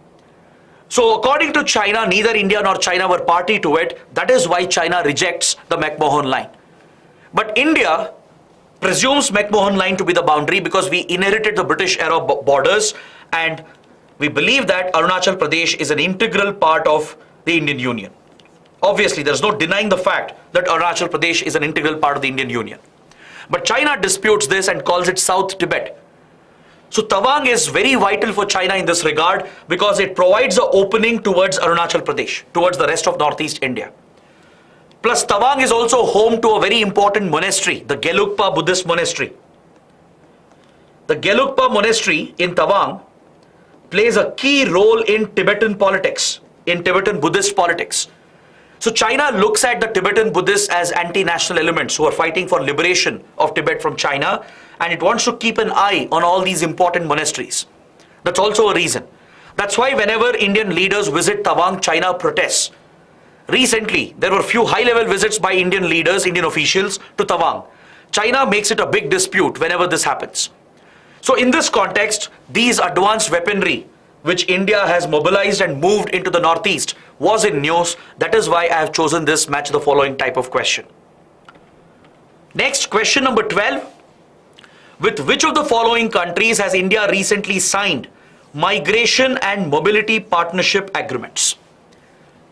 So according to China, neither India nor China were party to it. That is why China rejects the McMahon Line. But India presumes McMahon Line to be the boundary because we inherited the British era borders, and we believe that Arunachal Pradesh is an integral part of the Indian Union. Obviously, there's no denying the fact that Arunachal Pradesh is an integral part of the Indian Union. But China disputes this and calls it South Tibet. So Tawang is very vital for China in this regard because it provides an opening towards Arunachal Pradesh, towards the rest of Northeast India. Plus, Tawang is also home to a very important monastery, the Gelugpa Buddhist Monastery. The Gelugpa Monastery in Tawang plays a key role in Tibetan politics, in Tibetan Buddhist politics. So China looks at the Tibetan Buddhists as anti-national elements who are fighting for liberation of Tibet from China, and it wants to keep an eye on all these important monasteries. That's also a reason. That's why whenever Indian leaders visit Tawang, China protests. Recently, there were few high-level visits by Indian leaders, Indian officials to Tawang. China makes it a big dispute whenever this happens. So in this context, these advanced weaponry which India has mobilized and moved into the Northeast was in news. That is why I have chosen this match the following type of question. Next, question number 12. With which of the following countries has India recently signed migration and mobility partnership agreements?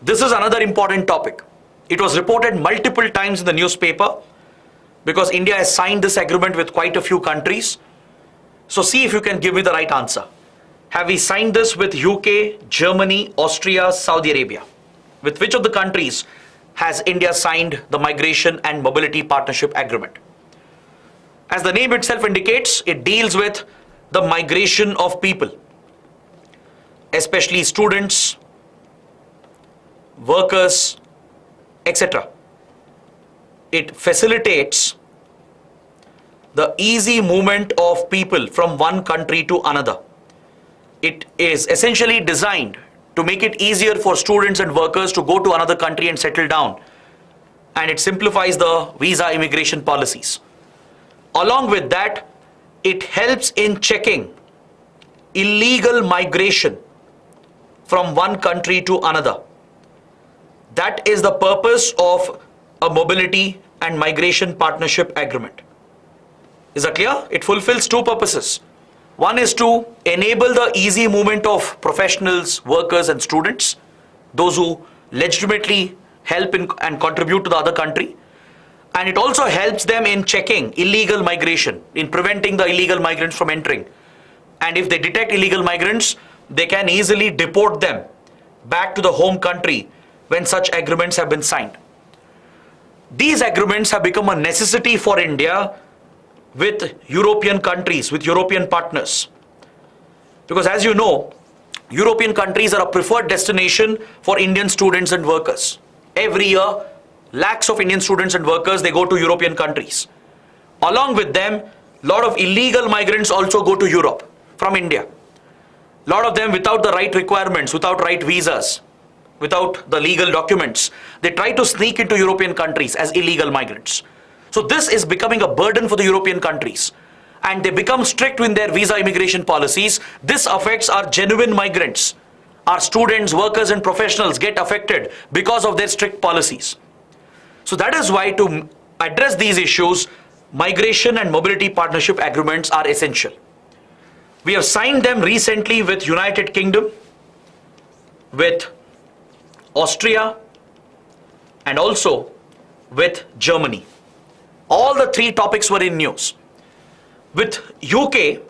This is another important topic. It was reported multiple times in the newspaper because India has signed this agreement with quite a few countries. So see if you can give me the right answer. Have we signed this with UK, Germany, Austria, Saudi Arabia? With which of the countries has India signed the migration and mobility partnership agreement? As the name itself indicates, it deals with the migration of people, especially students, workers, etc. It facilitates the easy movement of people from one country to another. It is essentially designed to make it easier for students and workers to go to another country and settle down. And it simplifies the visa immigration policies. Along with that, it helps in checking illegal migration from one country to another. That is the purpose of a mobility and migration partnership agreement. Is that clear? It fulfills two purposes. One is to enable the easy movement of professionals, workers and students, those who legitimately help in and contribute to the other country. And it also helps them in checking illegal migration, in preventing the illegal migrants from entering. And if they detect illegal migrants, they can easily deport them back to the home country when such agreements have been signed. These agreements have become a necessity for India with European countries, with European partners. Because as you know, European countries are a preferred destination for Indian students and workers. Every year, lakhs of Indian students and workers, they go to European countries. Along with them, a lot of illegal migrants also go to Europe from India. A lot of them without the right requirements, without right visas, without the legal documents. They try to sneak into European countries as illegal migrants. So this is becoming a burden for the European countries. And they become strict in their visa immigration policies. This affects our genuine migrants. Our students, workers and professionals get affected because of their strict policies. So that is why to address these issues, migration and mobility partnership agreements are essential. We have signed them recently with United Kingdom, with Austria and also with Germany. All the three topics were in news. With UK,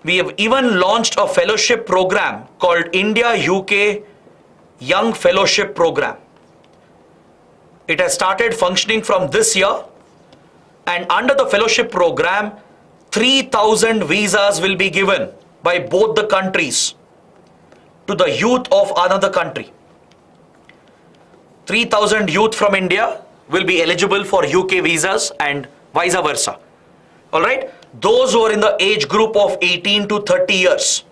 we have even launched a fellowship program called India-UK Young Fellowship Program. It has started functioning from this year, and under the fellowship program, 3,000 visas will be given by both the countries to the youth of another country. 3,000 youth from India will be eligible for UK visas and vice versa. Alright? Those who are in the age group of 18 to 30 years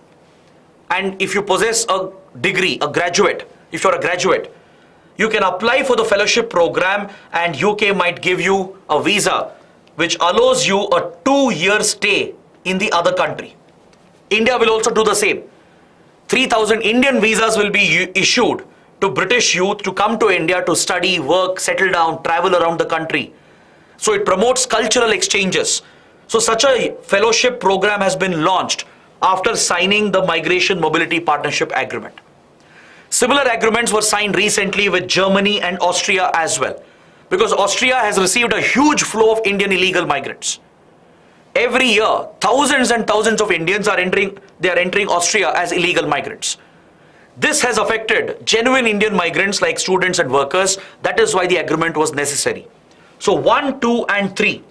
and if you possess a degree, if you're a graduate, you can apply for the fellowship program, and UK might give you a visa which allows you a 2-year stay in the other country. India will also do the same. 3,000 Indian visas will be issued to British youth to come to India to study, work, settle down, travel around the country. So it promotes cultural exchanges. So such a fellowship program has been launched after signing the Migration Mobility Partnership Agreement. Similar agreements were signed recently with Germany and Austria as well, because Austria has received a huge flow of Indian illegal migrants. Every year, thousands and thousands of Indians are entering Austria as illegal migrants. This has affected genuine Indian migrants like students and workers. That is why the agreement was necessary. So 1, 2 and 3.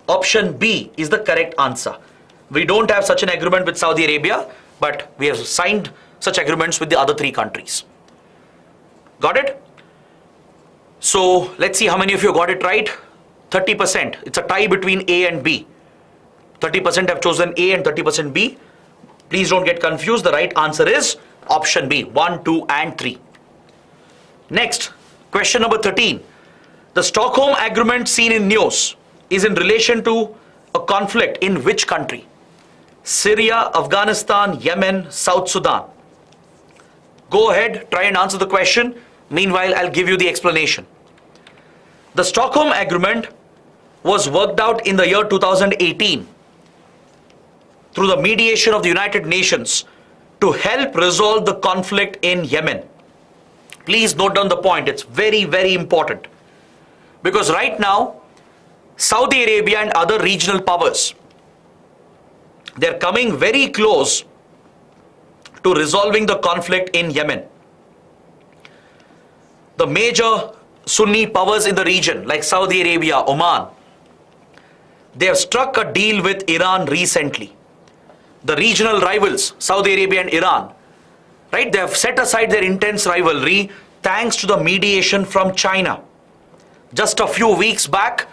Option B is the correct answer. We don't have such an agreement with Saudi Arabia, but we have signed such agreements with the other 3 countries. Got it? So let's see how many of you got it right. 30%. It's a tie between A and B. 30% have chosen A and 30% B. Please don't get confused. The right answer is option B, 1, 2 and 3. Next, question number 13. The Stockholm Agreement seen in news is in relation to a conflict in which country? Syria, Afghanistan, Yemen, South Sudan. Go ahead, try and answer the question. Meanwhile, I'll give you the explanation. The Stockholm Agreement was worked out in the year 2018 through the mediation of the United Nations to help resolve the conflict in Yemen. Please note down the point. It's very, very important. Because right now, Saudi Arabia and other regional powers, they're coming very close to resolving the conflict in Yemen. The major Sunni powers in the region, like Saudi Arabia, Oman, they have struck a deal with Iran recently. The regional rivals, Saudi Arabia and Iran, right? They have set aside their intense rivalry thanks to the mediation from China. Just a few weeks back,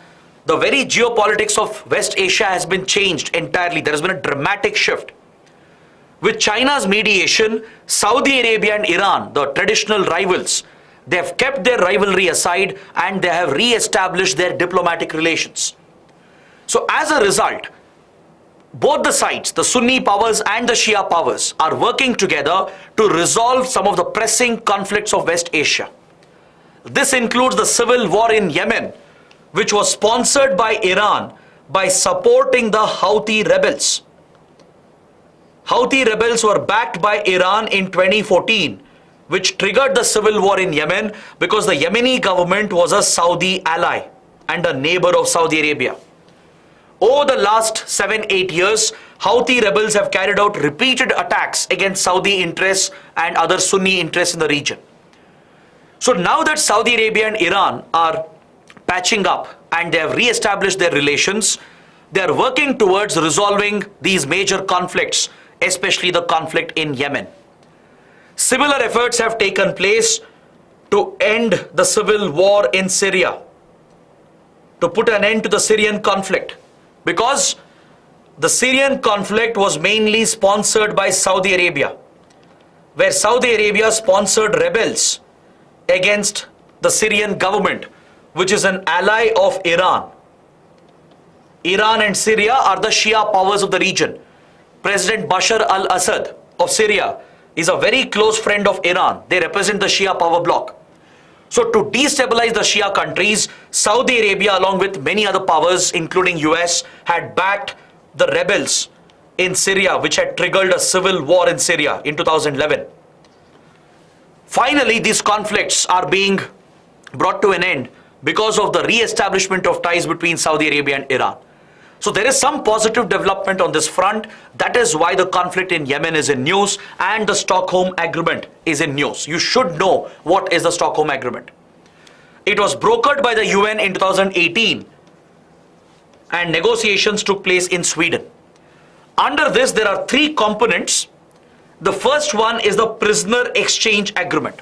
the very geopolitics of West Asia has been changed entirely. There has been a dramatic shift. With China's mediation, Saudi Arabia and Iran, the traditional rivals, they have kept their rivalry aside and they have re-established their diplomatic relations. So as a result, both the sides, the Sunni powers and the Shia powers, are working together to resolve some of the pressing conflicts of West Asia. This includes the civil war in Yemen, which was sponsored by Iran by supporting the Houthi rebels. Houthi rebels were backed by Iran in 2014, which triggered the civil war in Yemen because the Yemeni government was a Saudi ally and a neighbor of Saudi Arabia. Over the last 7-8 years, Houthi rebels have carried out repeated attacks against Saudi interests and other Sunni interests in the region. So now that Saudi Arabia and Iran are patching up and they have re-established their relations, they are working towards resolving these major conflicts, especially the conflict in Yemen. Similar efforts have taken place to end the civil war in Syria, to put an end to the Syrian conflict, because the Syrian conflict was mainly sponsored by Saudi Arabia, where Saudi Arabia sponsored rebels against the Syrian government, which is an ally of Iran. Iran and Syria are the Shia powers of the region. President Bashar al-Assad of Syria is a very close friend of Iran. They represent the Shia power bloc. So to destabilize the Shia countries, Saudi Arabia, along with many other powers, including US, had backed the rebels in Syria, which had triggered a civil war in Syria in 2011. Finally, these conflicts are being brought to an end because of the re-establishment of ties between Saudi Arabia and Iran. So there is some positive development on this front. That is why the conflict in Yemen is in news and the Stockholm Agreement is in news. You should know what is the Stockholm Agreement. It was brokered by the UN in 2018 and negotiations took place in Sweden. Under this, there are 3 components. The first one is the Prisoner Exchange Agreement.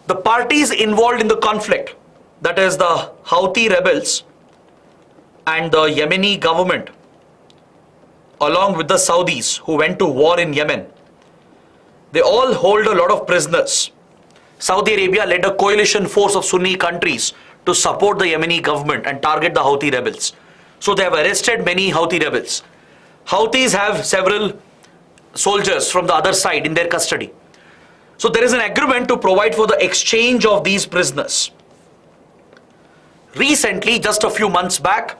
The parties involved in the conflict, that is the Houthi rebels and the Yemeni government, along with the Saudis who went to war in Yemen, They all hold a lot of prisoners. Saudi Arabia led a coalition force of Sunni countries to support the Yemeni government and target the Houthi rebels. So they have arrested many Houthi rebels. Houthis have several soldiers from the other side in their custody. So there is an agreement to provide for the exchange of these prisoners. Recently, just a few months back,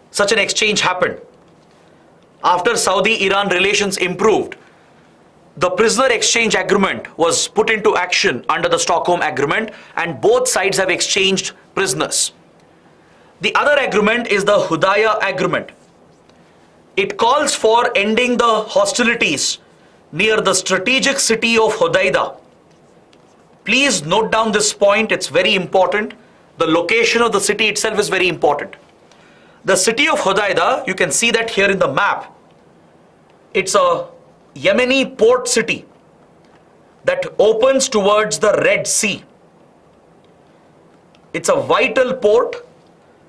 such an exchange happened. After Saudi-Iran relations improved, the prisoner exchange agreement was put into action under the Stockholm Agreement, and both sides have exchanged prisoners. The other agreement is the Hudaya Agreement. It calls for ending the hostilities near the strategic city of Hodeida. Please note down this point, it's very important. The location of the city itself is very important. The city of Hodeida, you can see that here in the map. It's a Yemeni port city that opens towards the Red Sea. It's a vital port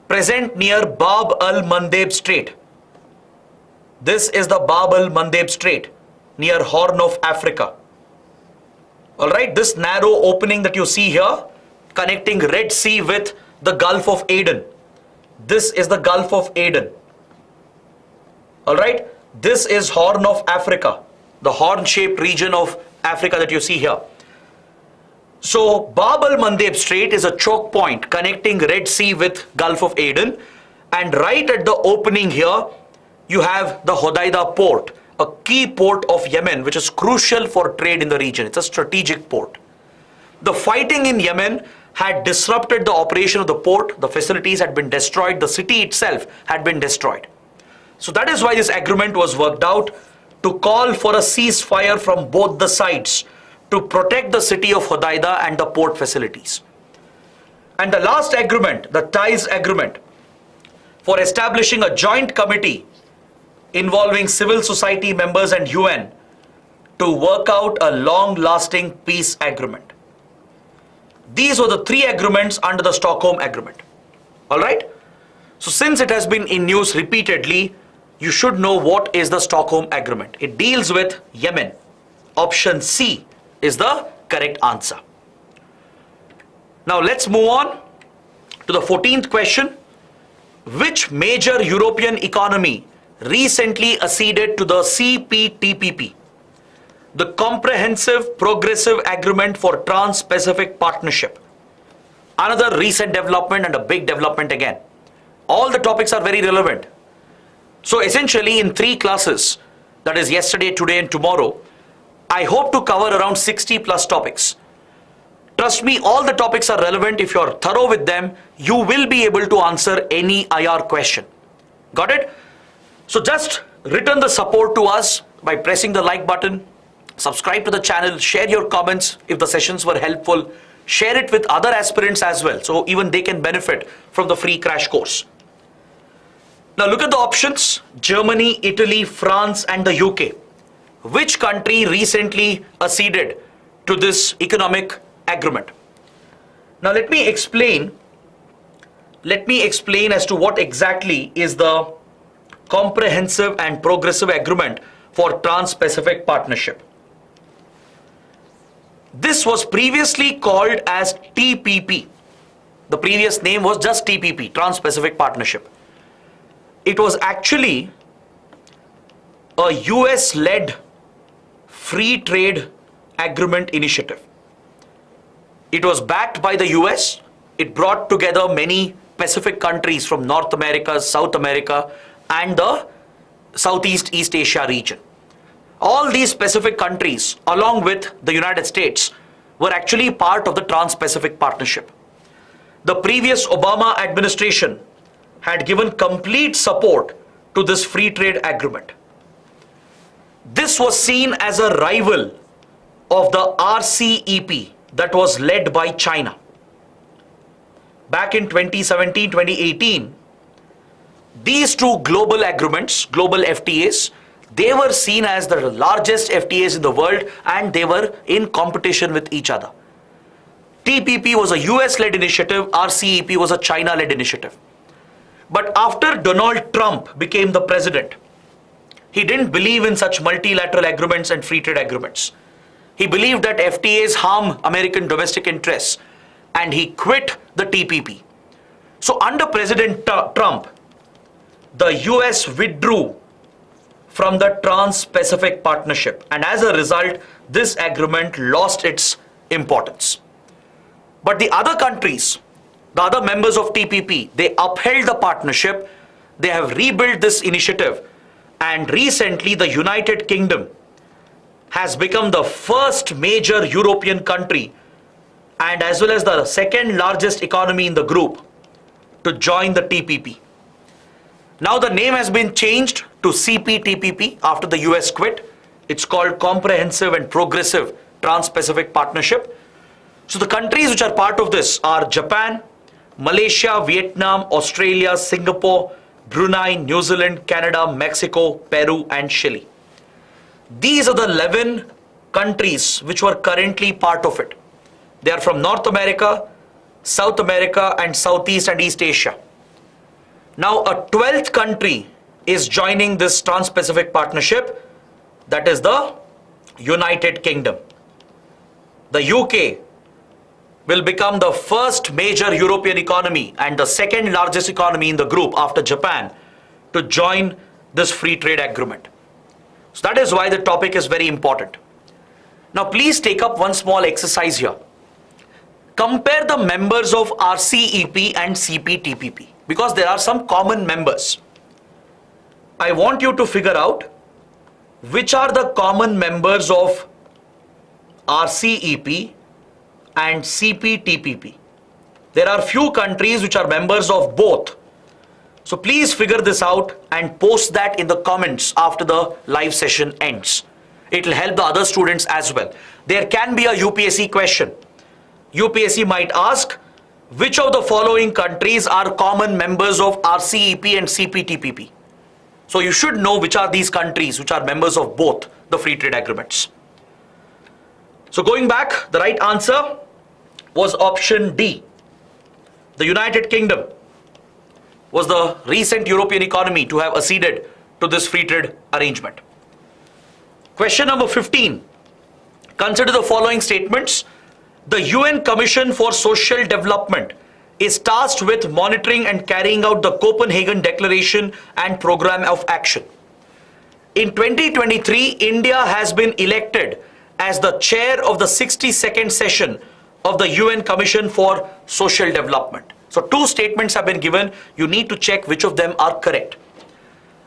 present near Bab al-Mandeb Strait. This is the Bab al-Mandeb Strait near Horn of Africa. Alright, this narrow opening that you see here connecting Red Sea with the Gulf of Aden. This is the Gulf of Aden. Alright, this is Horn of Africa, the horn-shaped region of Africa that you see here. So Bab al-Mandeb Strait is a choke point connecting Red Sea with Gulf of Aden, and right at the opening here you have the Hodeida port, a key port of Yemen which is crucial for trade in the region. It's a strategic port. The fighting in Yemen had disrupted the operation of the port. The facilities had been destroyed. The city itself had been destroyed. So that is why this agreement was worked out, to call for a ceasefire from both the sides to protect the city of Hodeida and the port facilities. And the last agreement, the ties agreement, for establishing a joint committee involving civil society members and UN to work out a long-lasting peace agreement. These were the three agreements under the Stockholm Agreement. Alright? So since it has been in news repeatedly, you should know what is the Stockholm Agreement. It deals with Yemen. Option C is the correct answer. Now let's move on to the 14th question. Which major European economy recently acceded to the CPTPP, the Comprehensive Progressive Agreement for Trans-Pacific Partnership? Another recent development and a big development again. All the topics are very relevant. So essentially in 3 classes, that is yesterday, today and tomorrow, I hope to cover around 60 plus topics. Trust me, all the topics are relevant. If you're thorough with them, you will be able to answer any IR question. Got it? So just return the support to us by pressing the like button, subscribe to the channel, share your comments if the sessions were helpful, share it with other aspirants as well, so even they can benefit from the free crash course. Now look at the options: Germany, Italy, France and the UK. Which country recently acceded to this economic agreement? Now let me explain as to what exactly is the Comprehensive and Progressive Agreement for Trans-Pacific Partnership. This was previously called as TPP. The previous name was just TPP, Trans-Pacific Partnership. It was actually a US-led free trade agreement initiative. It was backed by the US. It brought together many Pacific countries from North America, South America, and the Southeast East Asia region. All these Pacific countries, along with the United States, were actually part of the Trans-Pacific Partnership. The previous Obama administration had given complete support to this free trade agreement. This was seen as a rival of the RCEP that was led by China. Back in 2017-2018, these two global agreements, global FTAs, they were seen as the largest FTAs in the world, and they were in competition with each other. TPP was a US-led initiative, RCEP was a China-led initiative. But after Donald Trump became the president, he didn't believe in such multilateral agreements and free trade agreements. He believed that FTAs harm American domestic interests and he quit the TPP. So under President Trump, the US withdrew from the Trans-Pacific Partnership, and as a result, this agreement lost its importance. But the other countries, the other members of TPP, they upheld the partnership, they have rebuilt this initiative, and recently the United Kingdom has become the first major European country and as well as the second largest economy in the group to join the TPP. Now the name has been changed to CPTPP after the US quit. It's called Comprehensive and Progressive Trans-Pacific Partnership. So the countries which are part of this are Japan, Malaysia, Vietnam, Australia, Singapore, Brunei, New Zealand, Canada, Mexico, Peru, and Chile. These are the 11 countries which were currently part of it. They are from North America, South America, and Southeast and East Asia. Now a 12th country is joining this Trans-Pacific Partnership, that is the United Kingdom. The UK will become the first major European economy and the second largest economy in the group after Japan to join this free trade agreement. So that is why the topic is very important. Now please take up one small exercise here. Compare the members of RCEP and CPTPP because there are some common members. I want you to figure out which are the common members of RCEP and CPTPP. There are few countries which are members of both. So please figure this out and post that in the comments after the live session ends. It will help the other students as well. There can be a UPSC question. UPSC might ask, which of the following countries are common members of RCEP and CPTPP? So you should know which are these countries which are members of both the free trade agreements. So going back, the right answer was option D. The United Kingdom was the recent European economy to have acceded to this free trade arrangement. Question number 15. Consider the following statements. The UN Commission for Social Development is tasked with monitoring and carrying out the Copenhagen Declaration and Program of Action. In 2023, India has been elected as the chair of the 62nd session of the UN Commission for Social Development. So two statements have been given. You need to check which of them are correct.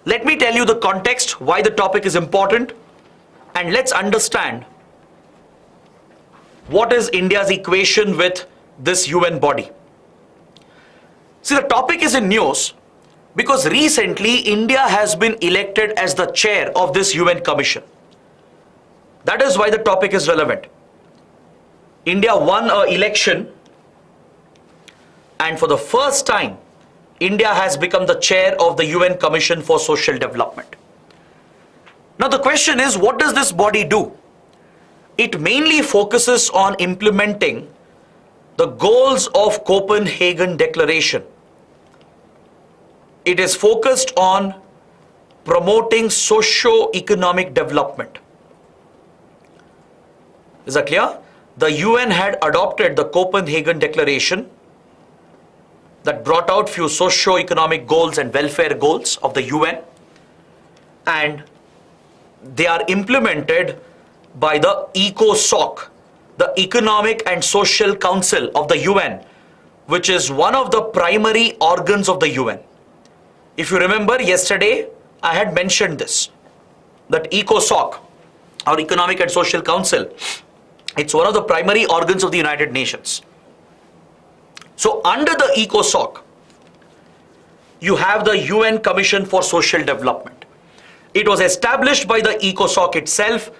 Let me tell you the context, why the topic is important, and let's understand what is India's equation with this UN body. See, the topic is in news because recently India has been elected as the chair of this UN Commission. That is why the topic is relevant. India won an election, and for the first time, India has become the chair of the UN Commission for Social Development. Now the question is, what does this body do? It mainly focuses on implementing the goals of Copenhagen Declaration. It is focused on promoting socio-economic development. Is that clear? The UN had adopted the Copenhagen Declaration that brought out few socio-economic goals and welfare goals of the UN, and they are implemented by the ECOSOC, the Economic and Social Council of the UN, which is one of the primary organs of the UN. If you remember yesterday, I had mentioned this, that ECOSOC, or Economic and Social Council, it's one of the primary organs of the United Nations. So under the ECOSOC, you have the UN Commission for Social Development. It was established by the ECOSOC itself,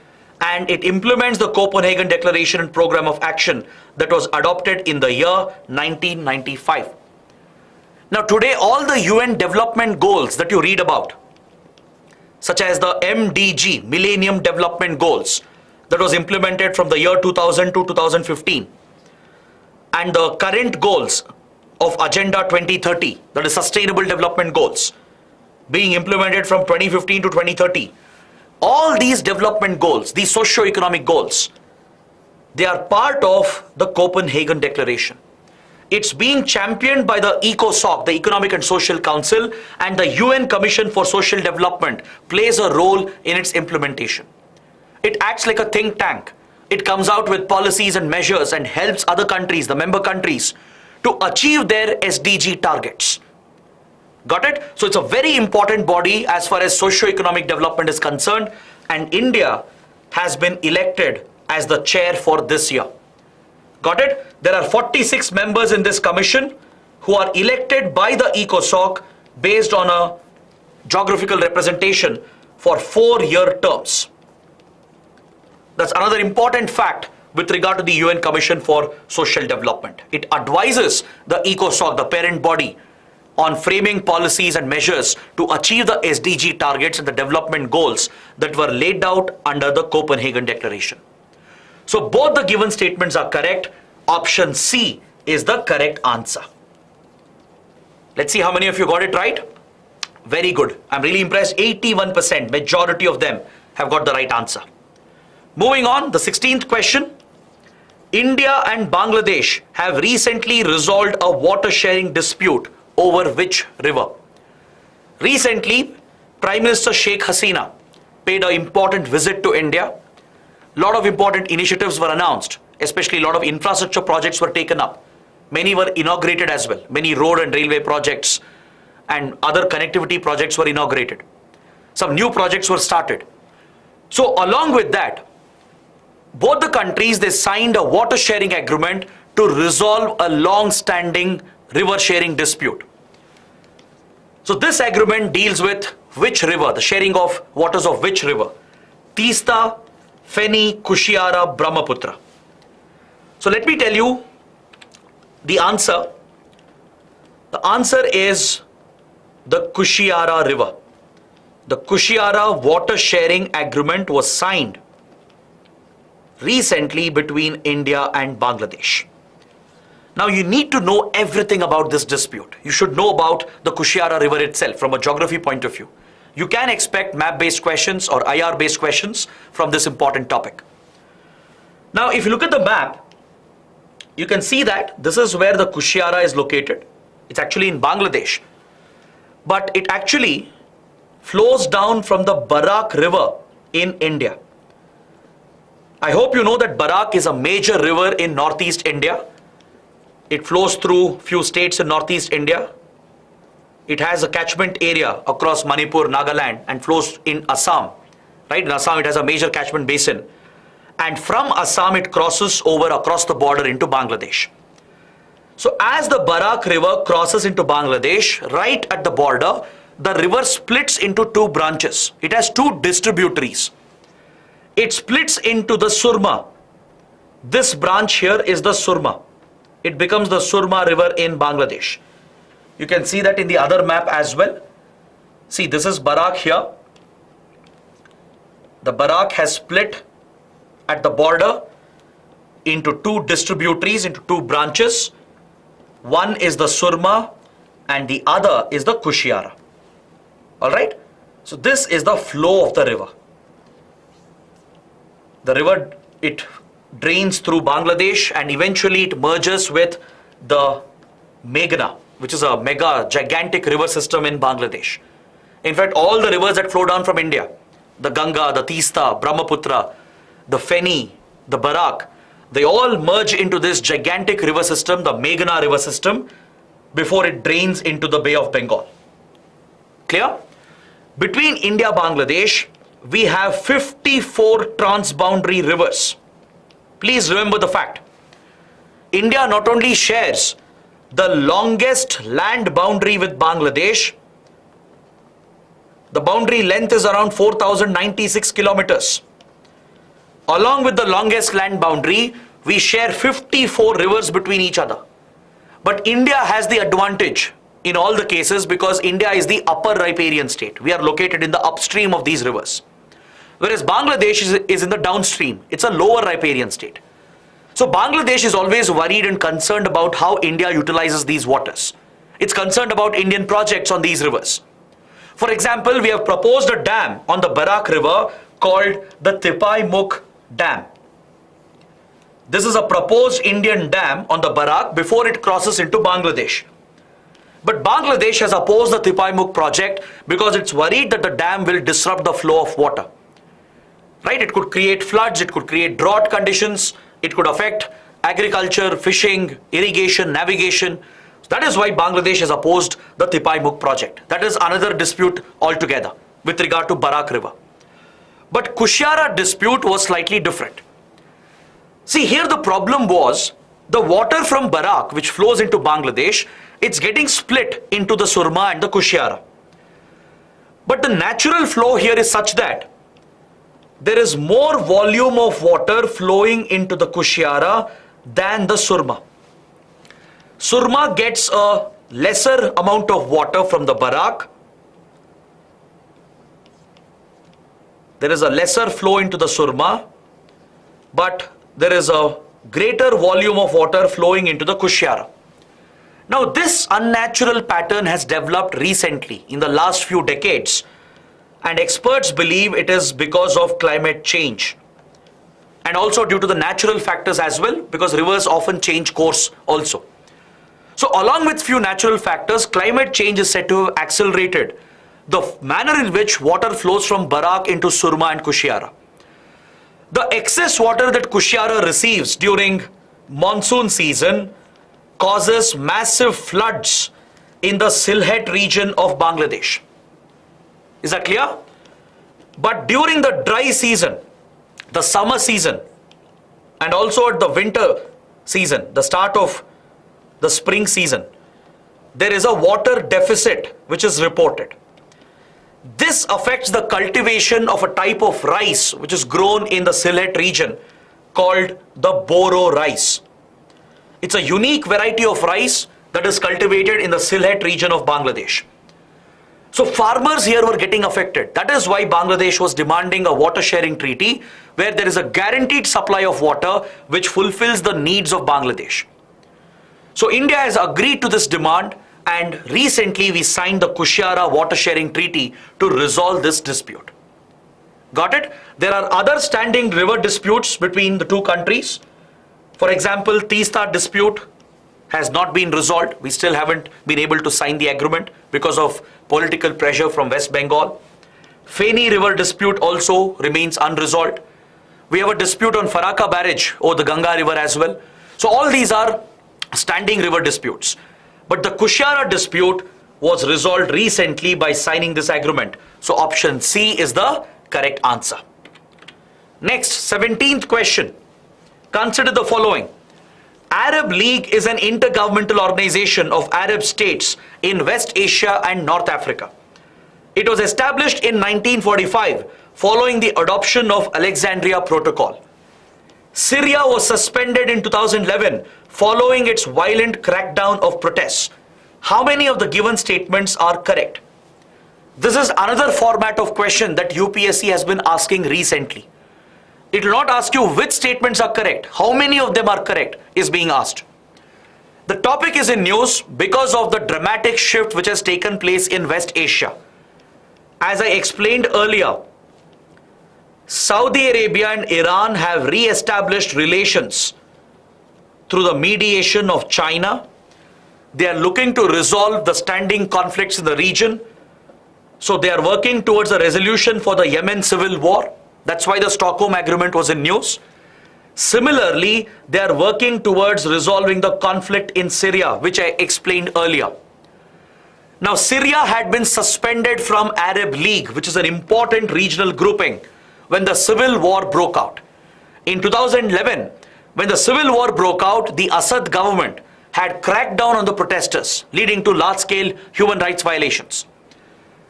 and it implements the Copenhagen Declaration and Program of Action that was adopted in the year 1995. Now today, all the UN development goals that you read about, such as the MDG, Millennium Development Goals, that was implemented from the year 2000 to 2015, and the current goals of Agenda 2030, that is Sustainable Development Goals, being implemented from 2015 to 2030. All these development goals, these socio-economic goals, They are part of the Copenhagen Declaration. It's being championed by the ECOSOC, the Economic and Social Council, and the UN Commission for Social Development plays a role in its implementation. It acts like a think tank. It comes out with policies and measures and helps other countries, the member countries, to achieve their SDG targets. Got it? So it's a very important body as far as socio-economic development is concerned, and India has been elected as the chair for this year. Got it? There are 46 members in this commission who are elected by the ECOSOC based on a geographical representation for 4-year terms. That's another important fact with regard to the UN Commission for Social Development. It advises the ECOSOC, the parent body, on framing policies and measures to achieve the SDG targets and the development goals that were laid out under the Copenhagen Declaration. So both the given statements are correct. Option C is the correct answer. Let's see how many of you got it right. Very good. I'm really impressed. 81%, majority of them have got the right answer. Moving on, the 16th question. India and Bangladesh have recently resolved a water sharing dispute over which river? Recently, Prime Minister Sheikh Hasina paid an important visit to India. A lot of important initiatives were announced, especially a lot of infrastructure projects were taken up. Many were inaugurated as well. Many road and railway projects and other connectivity projects were inaugurated. Some new projects were started. So along with that, both the countries, they signed a water sharing agreement to resolve a long-standing river sharing dispute. So this agreement deals with which river, the sharing of waters of which river? Teesta, Feni, Kushiara, Brahmaputra. So let me tell you the answer. The answer is the Kushiara river. The Kushiara water sharing agreement was signed recently between India and Bangladesh. Now you need to know everything about this dispute. You should know about the Kushiara river itself from a geography point of view. You can expect map-based questions or IR-based questions from this important topic. Now if you look at the map, you can see that this is where the Kushiara is located. It's actually in Bangladesh. But it actually flows down from the Barak river in India. I hope you know that Barak is a major river in northeast India. It flows through few states in northeast India. It has a catchment area across Manipur, Nagaland, and flows in Assam. Right? In Assam, it has a major catchment basin. And from Assam, it crosses over across the border into Bangladesh. So as the Barak river crosses into Bangladesh, right at the border, the river splits into two branches. It has two distributaries. It splits into the Surma. This branch here is the Surma. It becomes the Surma river in Bangladesh. You can see that in the other map as well. See, this is Barak here. The Barak has split at the border into two distributaries, into two branches. One is the Surma and the other is the Kushiara. Alright? So this is the flow of the river. The river, it drains through Bangladesh and eventually it merges with the Meghna, which is a mega gigantic river system in Bangladesh. In fact, all the rivers that flow down from India, the Ganga, the Teesta, Brahmaputra, the Feni, the Barak, they all merge into this gigantic river system, the Meghna river system, before it drains into the Bay of Bengal. Clear? Between India and Bangladesh, we have 54 transboundary rivers. Please remember the fact. India not only shares the longest land boundary with Bangladesh, the boundary length is around 4,096 kilometers. Along with the longest land boundary, we share 54 rivers between each other. But India has the advantage in all the cases because India is the upper riparian state. We are located in the upstream of these rivers. Whereas Bangladesh is in the downstream. It's a lower riparian state. So Bangladesh is always worried and concerned about how India utilizes these waters. It's concerned about Indian projects on these rivers. For example, we have proposed a dam on the Barak river called the Tipai Mukh Dam. This is a proposed Indian dam on the Barak before it crosses into Bangladesh. But Bangladesh has opposed the Tipaimukh project because it's worried that the dam will disrupt the flow of water. Right? It could create floods, it could create drought conditions, it could affect agriculture, fishing, irrigation, navigation. That is why Bangladesh has opposed the Tipaimukh project. That is another dispute altogether with regard to Barak River. But Kushiara dispute was slightly different. See, here the problem was the water from Barak, which flows into Bangladesh, it's getting split into the Surma and the Kushiara. But the natural flow here is such that there is more volume of water flowing into the Kushiara than the Surma. Surma gets a lesser amount of water from the Barak. There is a lesser flow into the Surma, but there is a greater volume of water flowing into the Kushiara. Now, this unnatural pattern has developed recently in the last few decades, and experts believe it is because of climate change and also due to the natural factors as well, because rivers often change course also. So along with few natural factors, climate change is said to have accelerated the manner in which water flows from Barak into Surma and Kushiara. The excess water that Kushiara receives during monsoon season causes massive floods in the Sylhet region of Bangladesh. Is that clear? But during the dry season, the summer season, and also at the winter season, the start of the spring season, there is a water deficit which is reported. This affects the cultivation of a type of rice which is grown in the Sylhet region called the Boro rice. It's a unique variety of rice that is cultivated in the Sylhet region of Bangladesh. So farmers here were getting affected. That is why Bangladesh was demanding a water sharing treaty where there is a guaranteed supply of water which fulfills the needs of Bangladesh. So India has agreed to this demand, and recently we signed the Kushiara water sharing treaty to resolve this dispute. Got it? There are other standing river disputes between the two countries. For example, Teesta dispute has not been resolved. We still haven't been able to sign the agreement because of political pressure from West Bengal. Feni river dispute also remains unresolved. We have a dispute on Faraka barrage or the Ganga river as well. So all these are standing river disputes. But the Kushiara dispute was resolved recently by signing this agreement. So option C is the correct answer. Next, 17th question. Consider the following. Arab League is an intergovernmental organization of Arab states in West Asia and North Africa. It was established in 1945 following the adoption of Alexandria Protocol. Syria was suspended in 2011 following its violent crackdown of protests. How many of the given statements are correct? This is another format of question that UPSC has been asking recently. It will not ask you which statements are correct. How many of them are correct is being asked. The topic is in news because of the dramatic shift which has taken place in West Asia. As I explained earlier, Saudi Arabia and Iran have re-established relations through the mediation of China. They are looking to resolve the standing conflicts in the region. So they are working towards a resolution for the Yemen civil war. That's why the Stockholm Agreement was in news. Similarly, they are working towards resolving the conflict in Syria, which I explained earlier. Now, Syria had been suspended from Arab League, which is an important regional grouping, when the civil war broke out. In 2011, when the civil war broke out, the Assad government had cracked down on the protesters, leading to large-scale human rights violations.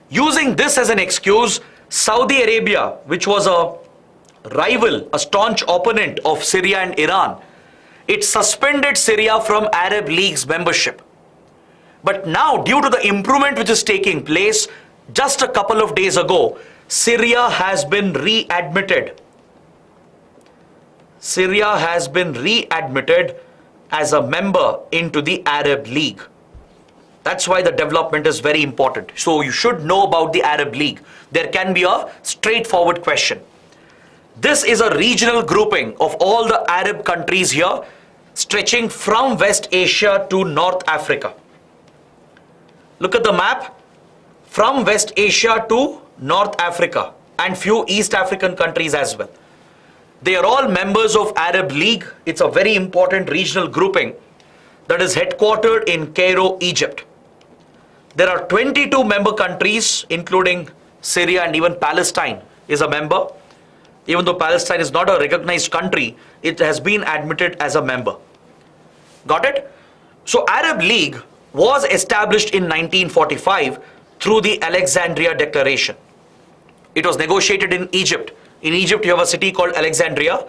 Using this as an excuse, Saudi Arabia, which was a rival, a staunch opponent of Syria and Iran, it suspended Syria from Arab League's membership. But now, due to the improvement which is taking place, just a couple of days ago, Syria has been readmitted. Syria has been readmitted as a member into the Arab League. That's why the development is very important. So you should know about the Arab League. There can be a straightforward question. This is a regional grouping of all the Arab countries here, stretching from West Asia to North Africa. Look at the map. From West Asia to North Africa and few East African countries as well. They are all members of Arab League. It's a very important regional grouping that is headquartered in Cairo, Egypt. There are 22 member countries, including Syria, and even Palestine is a member. Even though Palestine is not a recognized country, it has been admitted as a member. Got it? So Arab League was established in 1945 through the Alexandria Declaration. It was negotiated in Egypt. In Egypt, you have a city called Alexandria.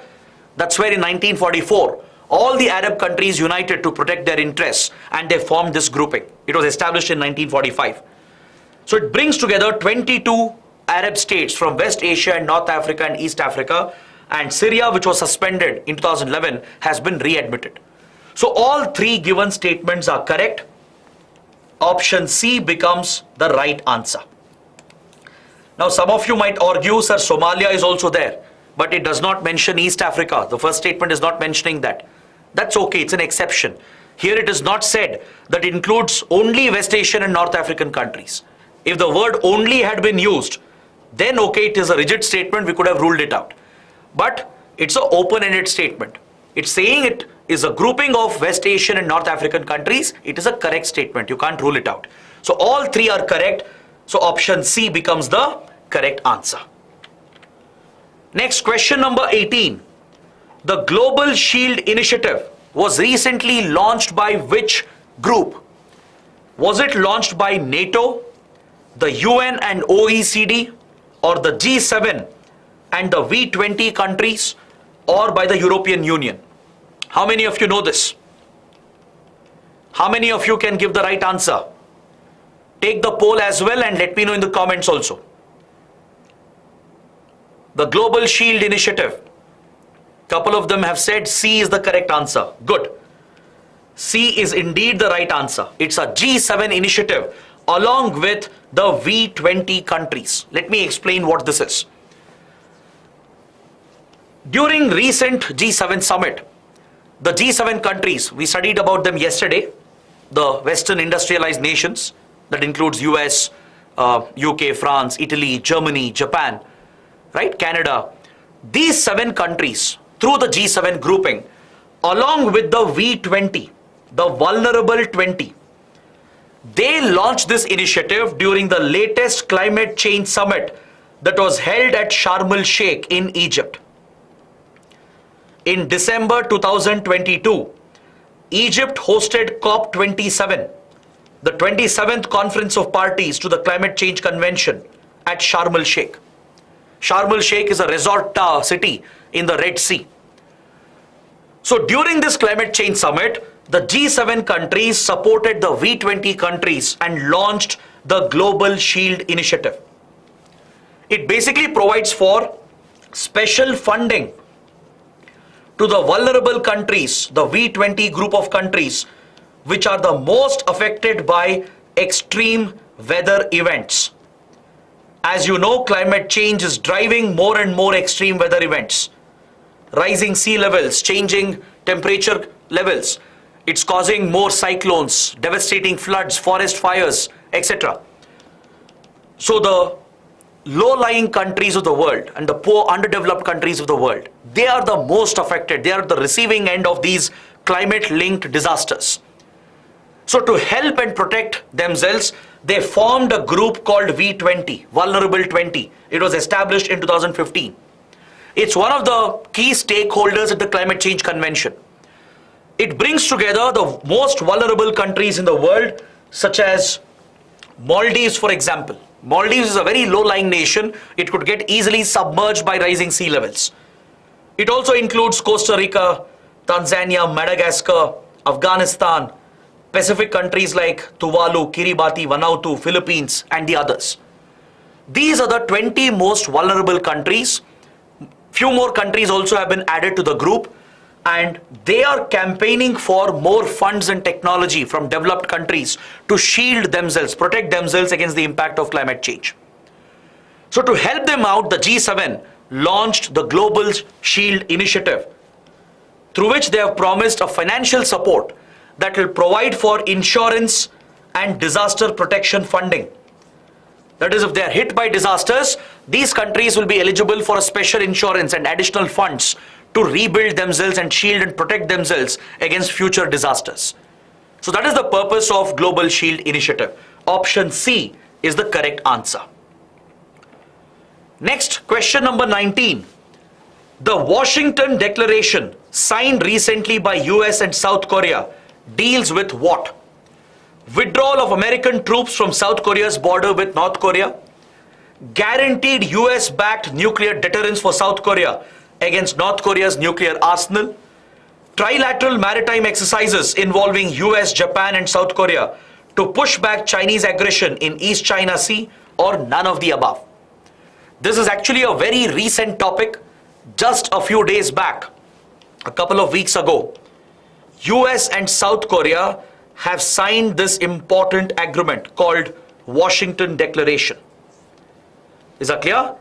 That's where in 1944, all the Arab countries united to protect their interests, and they formed this grouping. It was established in 1945. So it brings together 22 Arab states from West Asia and North Africa and East Africa, and Syria, which was suspended in 2011, has been readmitted. So all three given statements are correct. Option C becomes the right answer. Now some of you might argue, sir, Somalia is also there, but it does not mention East Africa. The first statement is not mentioning that. That's okay, it's an exception. Here it is not said that it includes only West Asian and North African countries. If the word only had been used, then okay, it is a rigid statement, we could have ruled it out. But it's an open-ended statement. It's saying it is a grouping of West Asian and North African countries. It is a correct statement. You can't rule it out. So all three are correct. So option C becomes the correct answer. Next, question number 18. The Global Shield Initiative was recently launched by which group? Was it launched by NATO, the UN and OECD, or the G7 and the V20 countries, or by the European Union? How many of you know this? How many of you can give the right answer? Take the poll as well and let me know in the comments also. The Global Shield Initiative. Couple of them have said C is the correct answer. Good. C is indeed the right answer. It's a G7 initiative along with the V20 countries. Let me explain what this is. During recent G7 summit, the G7 countries, we studied about them yesterday, the Western industrialized nations, that includes US, UK, France, Italy, Germany, Japan, right, Canada. These 7 countries, through the G7 grouping, along with the V20, the vulnerable 20, they launched this initiative during the latest climate change summit that was held at Sharm el-Sheikh in Egypt. In December 2022, Egypt hosted COP27, the 27th Conference of Parties to the Climate Change Convention at Sharm el-Sheikh. Sharm el-Sheikh is a resort city in the Red Sea. So during this climate change summit, the G7 countries supported the V20 countries and launched the Global Shield Initiative. It basically provides for special funding to the vulnerable countries, the V20 group of countries, which are the most affected by extreme weather events. As you know, climate change is driving more and more extreme weather events. Rising sea levels, changing temperature levels. It's causing more cyclones, devastating floods, forest fires, etc. So the low-lying countries of the world and the poor, underdeveloped countries of the world, they are the most affected. They are the receiving end of these climate-linked disasters. So to help and protect themselves, they formed a group called V20, Vulnerable 20. It was established in 2015. It's one of the key stakeholders at the Climate Change Convention. It brings together the most vulnerable countries in the world, such as Maldives, for example. Maldives is a very low-lying nation. It could get easily submerged by rising sea levels. It also includes Costa Rica, Tanzania, Madagascar, Afghanistan, Pacific countries like Tuvalu, Kiribati, Vanuatu, Philippines, and the others. These are the 20 most vulnerable countries. Few more countries also have been added to the group, and they are campaigning for more funds and technology from developed countries to shield themselves, protect themselves against the impact of climate change. So to help them out, the G7 launched the Global Shield initiative, through which they have promised a financial support that will provide for insurance and disaster protection funding. That is, if they are hit by disasters, these countries will be eligible for a special insurance and additional funds to rebuild themselves and shield and protect themselves against future disasters. So that is the purpose of Global Shield initiative. Option C is the correct answer. Next, question number 19. The Washington Declaration, signed recently by US and South Korea, deals with what? Withdrawal of American troops from South Korea's border with North Korea, guaranteed US-backed nuclear deterrence for South Korea against North Korea's nuclear arsenal, trilateral maritime exercises involving US, Japan and South Korea to push back Chinese aggression in East China Sea, or none of the above. This is actually a very recent topic. Just a few days back, a couple of weeks ago, US and South Korea have signed this important agreement called Washington Declaration. Is that clear?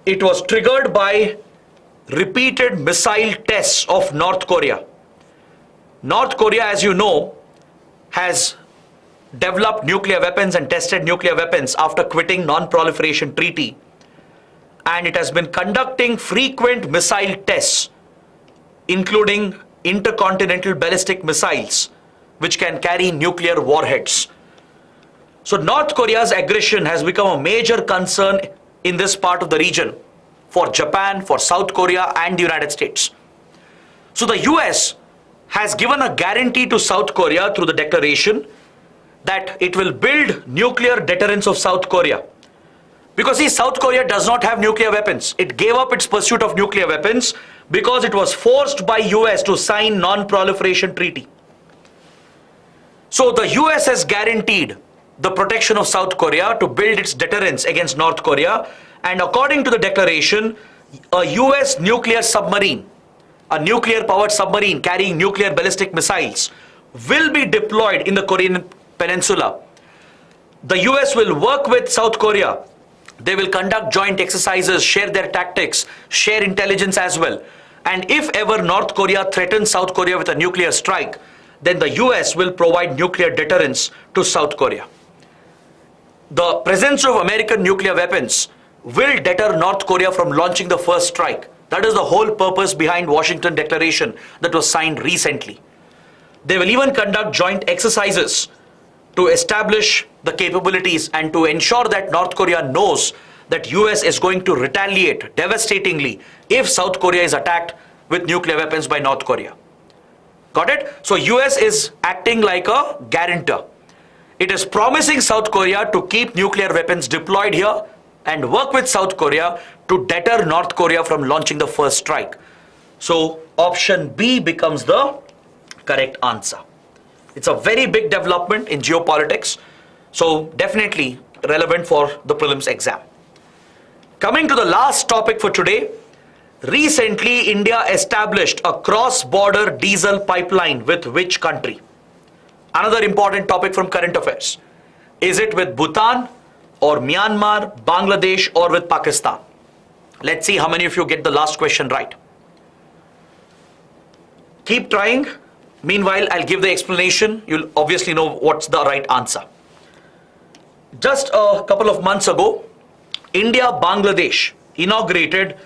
It was triggered by repeated missile tests of North Korea. North Korea, as you know, has developed nuclear weapons and tested nuclear weapons after quitting Non-Proliferation Treaty. And it has been conducting frequent missile tests, including intercontinental ballistic missiles, which can carry nuclear warheads. So North Korea's aggression has become a major concern in this part of the region for Japan, for South Korea and the United States. So the US has given a guarantee to South Korea through the declaration that it will build nuclear deterrence of South Korea. Because see, South Korea does not have nuclear weapons. It gave up its pursuit of nuclear weapons because it was forced by US to sign Non-Proliferation Treaty. So the US has guaranteed the protection of South Korea to build its deterrence against North Korea, and according to the declaration, a US nuclear submarine, a nuclear powered submarine carrying nuclear ballistic missiles, will be deployed in the Korean Peninsula. The US will work with South Korea. They will conduct joint exercises, share their tactics, share intelligence as well. And if ever North Korea threatens South Korea with a nuclear strike, then the US will provide nuclear deterrence to South Korea. The presence of American nuclear weapons will deter North Korea from launching the first strike. That is the whole purpose behind Washington Declaration that was signed recently. They will even conduct joint exercises to establish the capabilities and to ensure that North Korea knows that US is going to retaliate devastatingly if South Korea is attacked with nuclear weapons by North Korea. Got it? So US is acting like a guarantor. It is promising South Korea to keep nuclear weapons deployed here and work with South Korea to deter North Korea from launching the first strike. So option B becomes the correct answer. It's a very big development in geopolitics, so definitely relevant for the prelims exam. Coming to the last topic for today, recently India established a cross-border diesel pipeline with which country? Another important topic from current affairs. Is it with Bhutan or Myanmar, Bangladesh or with Pakistan? Let's see how many of you get the last question right. Keep trying. Meanwhile, I'll give the explanation. You'll obviously know what's the right answer. Just a couple of months ago, India-Bangladesh inaugurated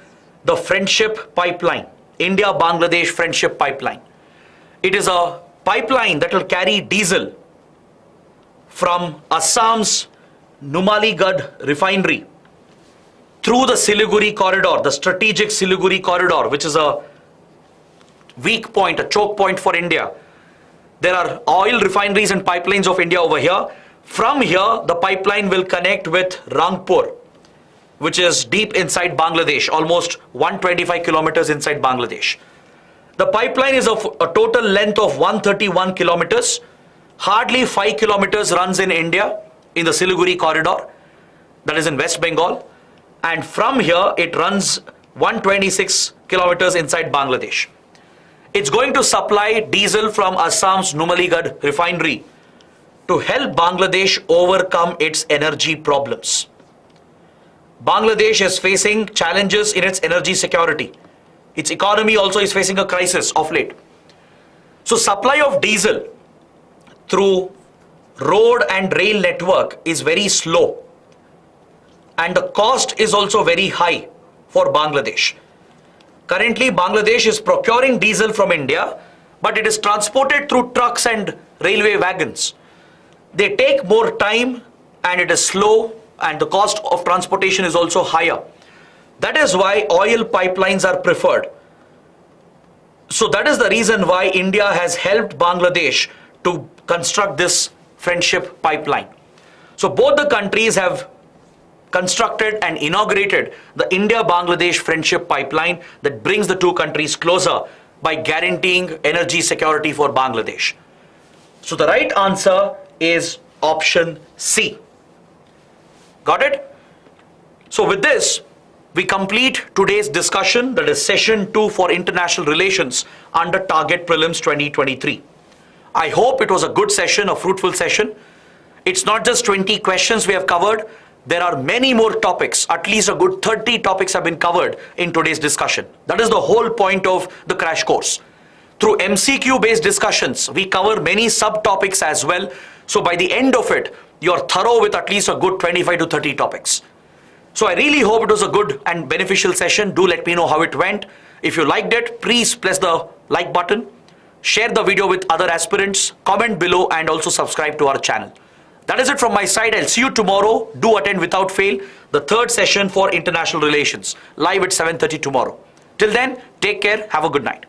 the Friendship Pipeline, India-Bangladesh Friendship Pipeline. It is a pipeline that will carry diesel from Assam's Numaligarh refinery through the Siliguri corridor, the strategic Siliguri corridor, which is a weak point, a choke point for India. There are oil refineries and pipelines of India over here. From here, the pipeline will connect with Rangpur, which is deep inside Bangladesh, almost 125 kilometers inside Bangladesh. The pipeline is of a total length of 131 kilometers. Hardly 5 kilometers runs in India, in the Siliguri corridor, that is in West Bengal. And from here, it runs 126 kilometers inside Bangladesh. It's going to supply diesel from Assam's Numaligarh refinery to help Bangladesh overcome its energy problems. Bangladesh is facing challenges in its energy security. Its economy also is facing a crisis of late. So supply of diesel through road and rail network is very slow. And the cost is also very high for Bangladesh. Currently, Bangladesh is procuring diesel from India, but it is transported through trucks and railway wagons. They take more time and it is slow, and the cost of transportation is also higher. That is why oil pipelines are preferred. So that is the reason why India has helped Bangladesh to construct this friendship pipeline. So both the countries have constructed and inaugurated the India-Bangladesh friendship pipeline that brings the two countries closer by guaranteeing energy security for Bangladesh. So the right answer is option C. Got it? So with this, we complete today's discussion, that is session 2 for international relations under Target Prelims 2023. I hope it was a good session, a fruitful session. It's not just 20 questions we have covered. There are many more topics, at least a good 30 topics have been covered in today's discussion. That is the whole point of the crash course. Through MCQ based discussions, we cover many subtopics as well. So by the end of it, you're thorough with at least a good 25 to 30 topics. So I really hope it was a good and beneficial session. Do let me know how it went. If you liked it, please press the like button, share the video with other aspirants, comment below, and also subscribe to our channel. That is it from my side. I'll see you tomorrow. Do attend without fail the third session for international relations, live at 7:30 tomorrow. Till then, take care. Have a good night.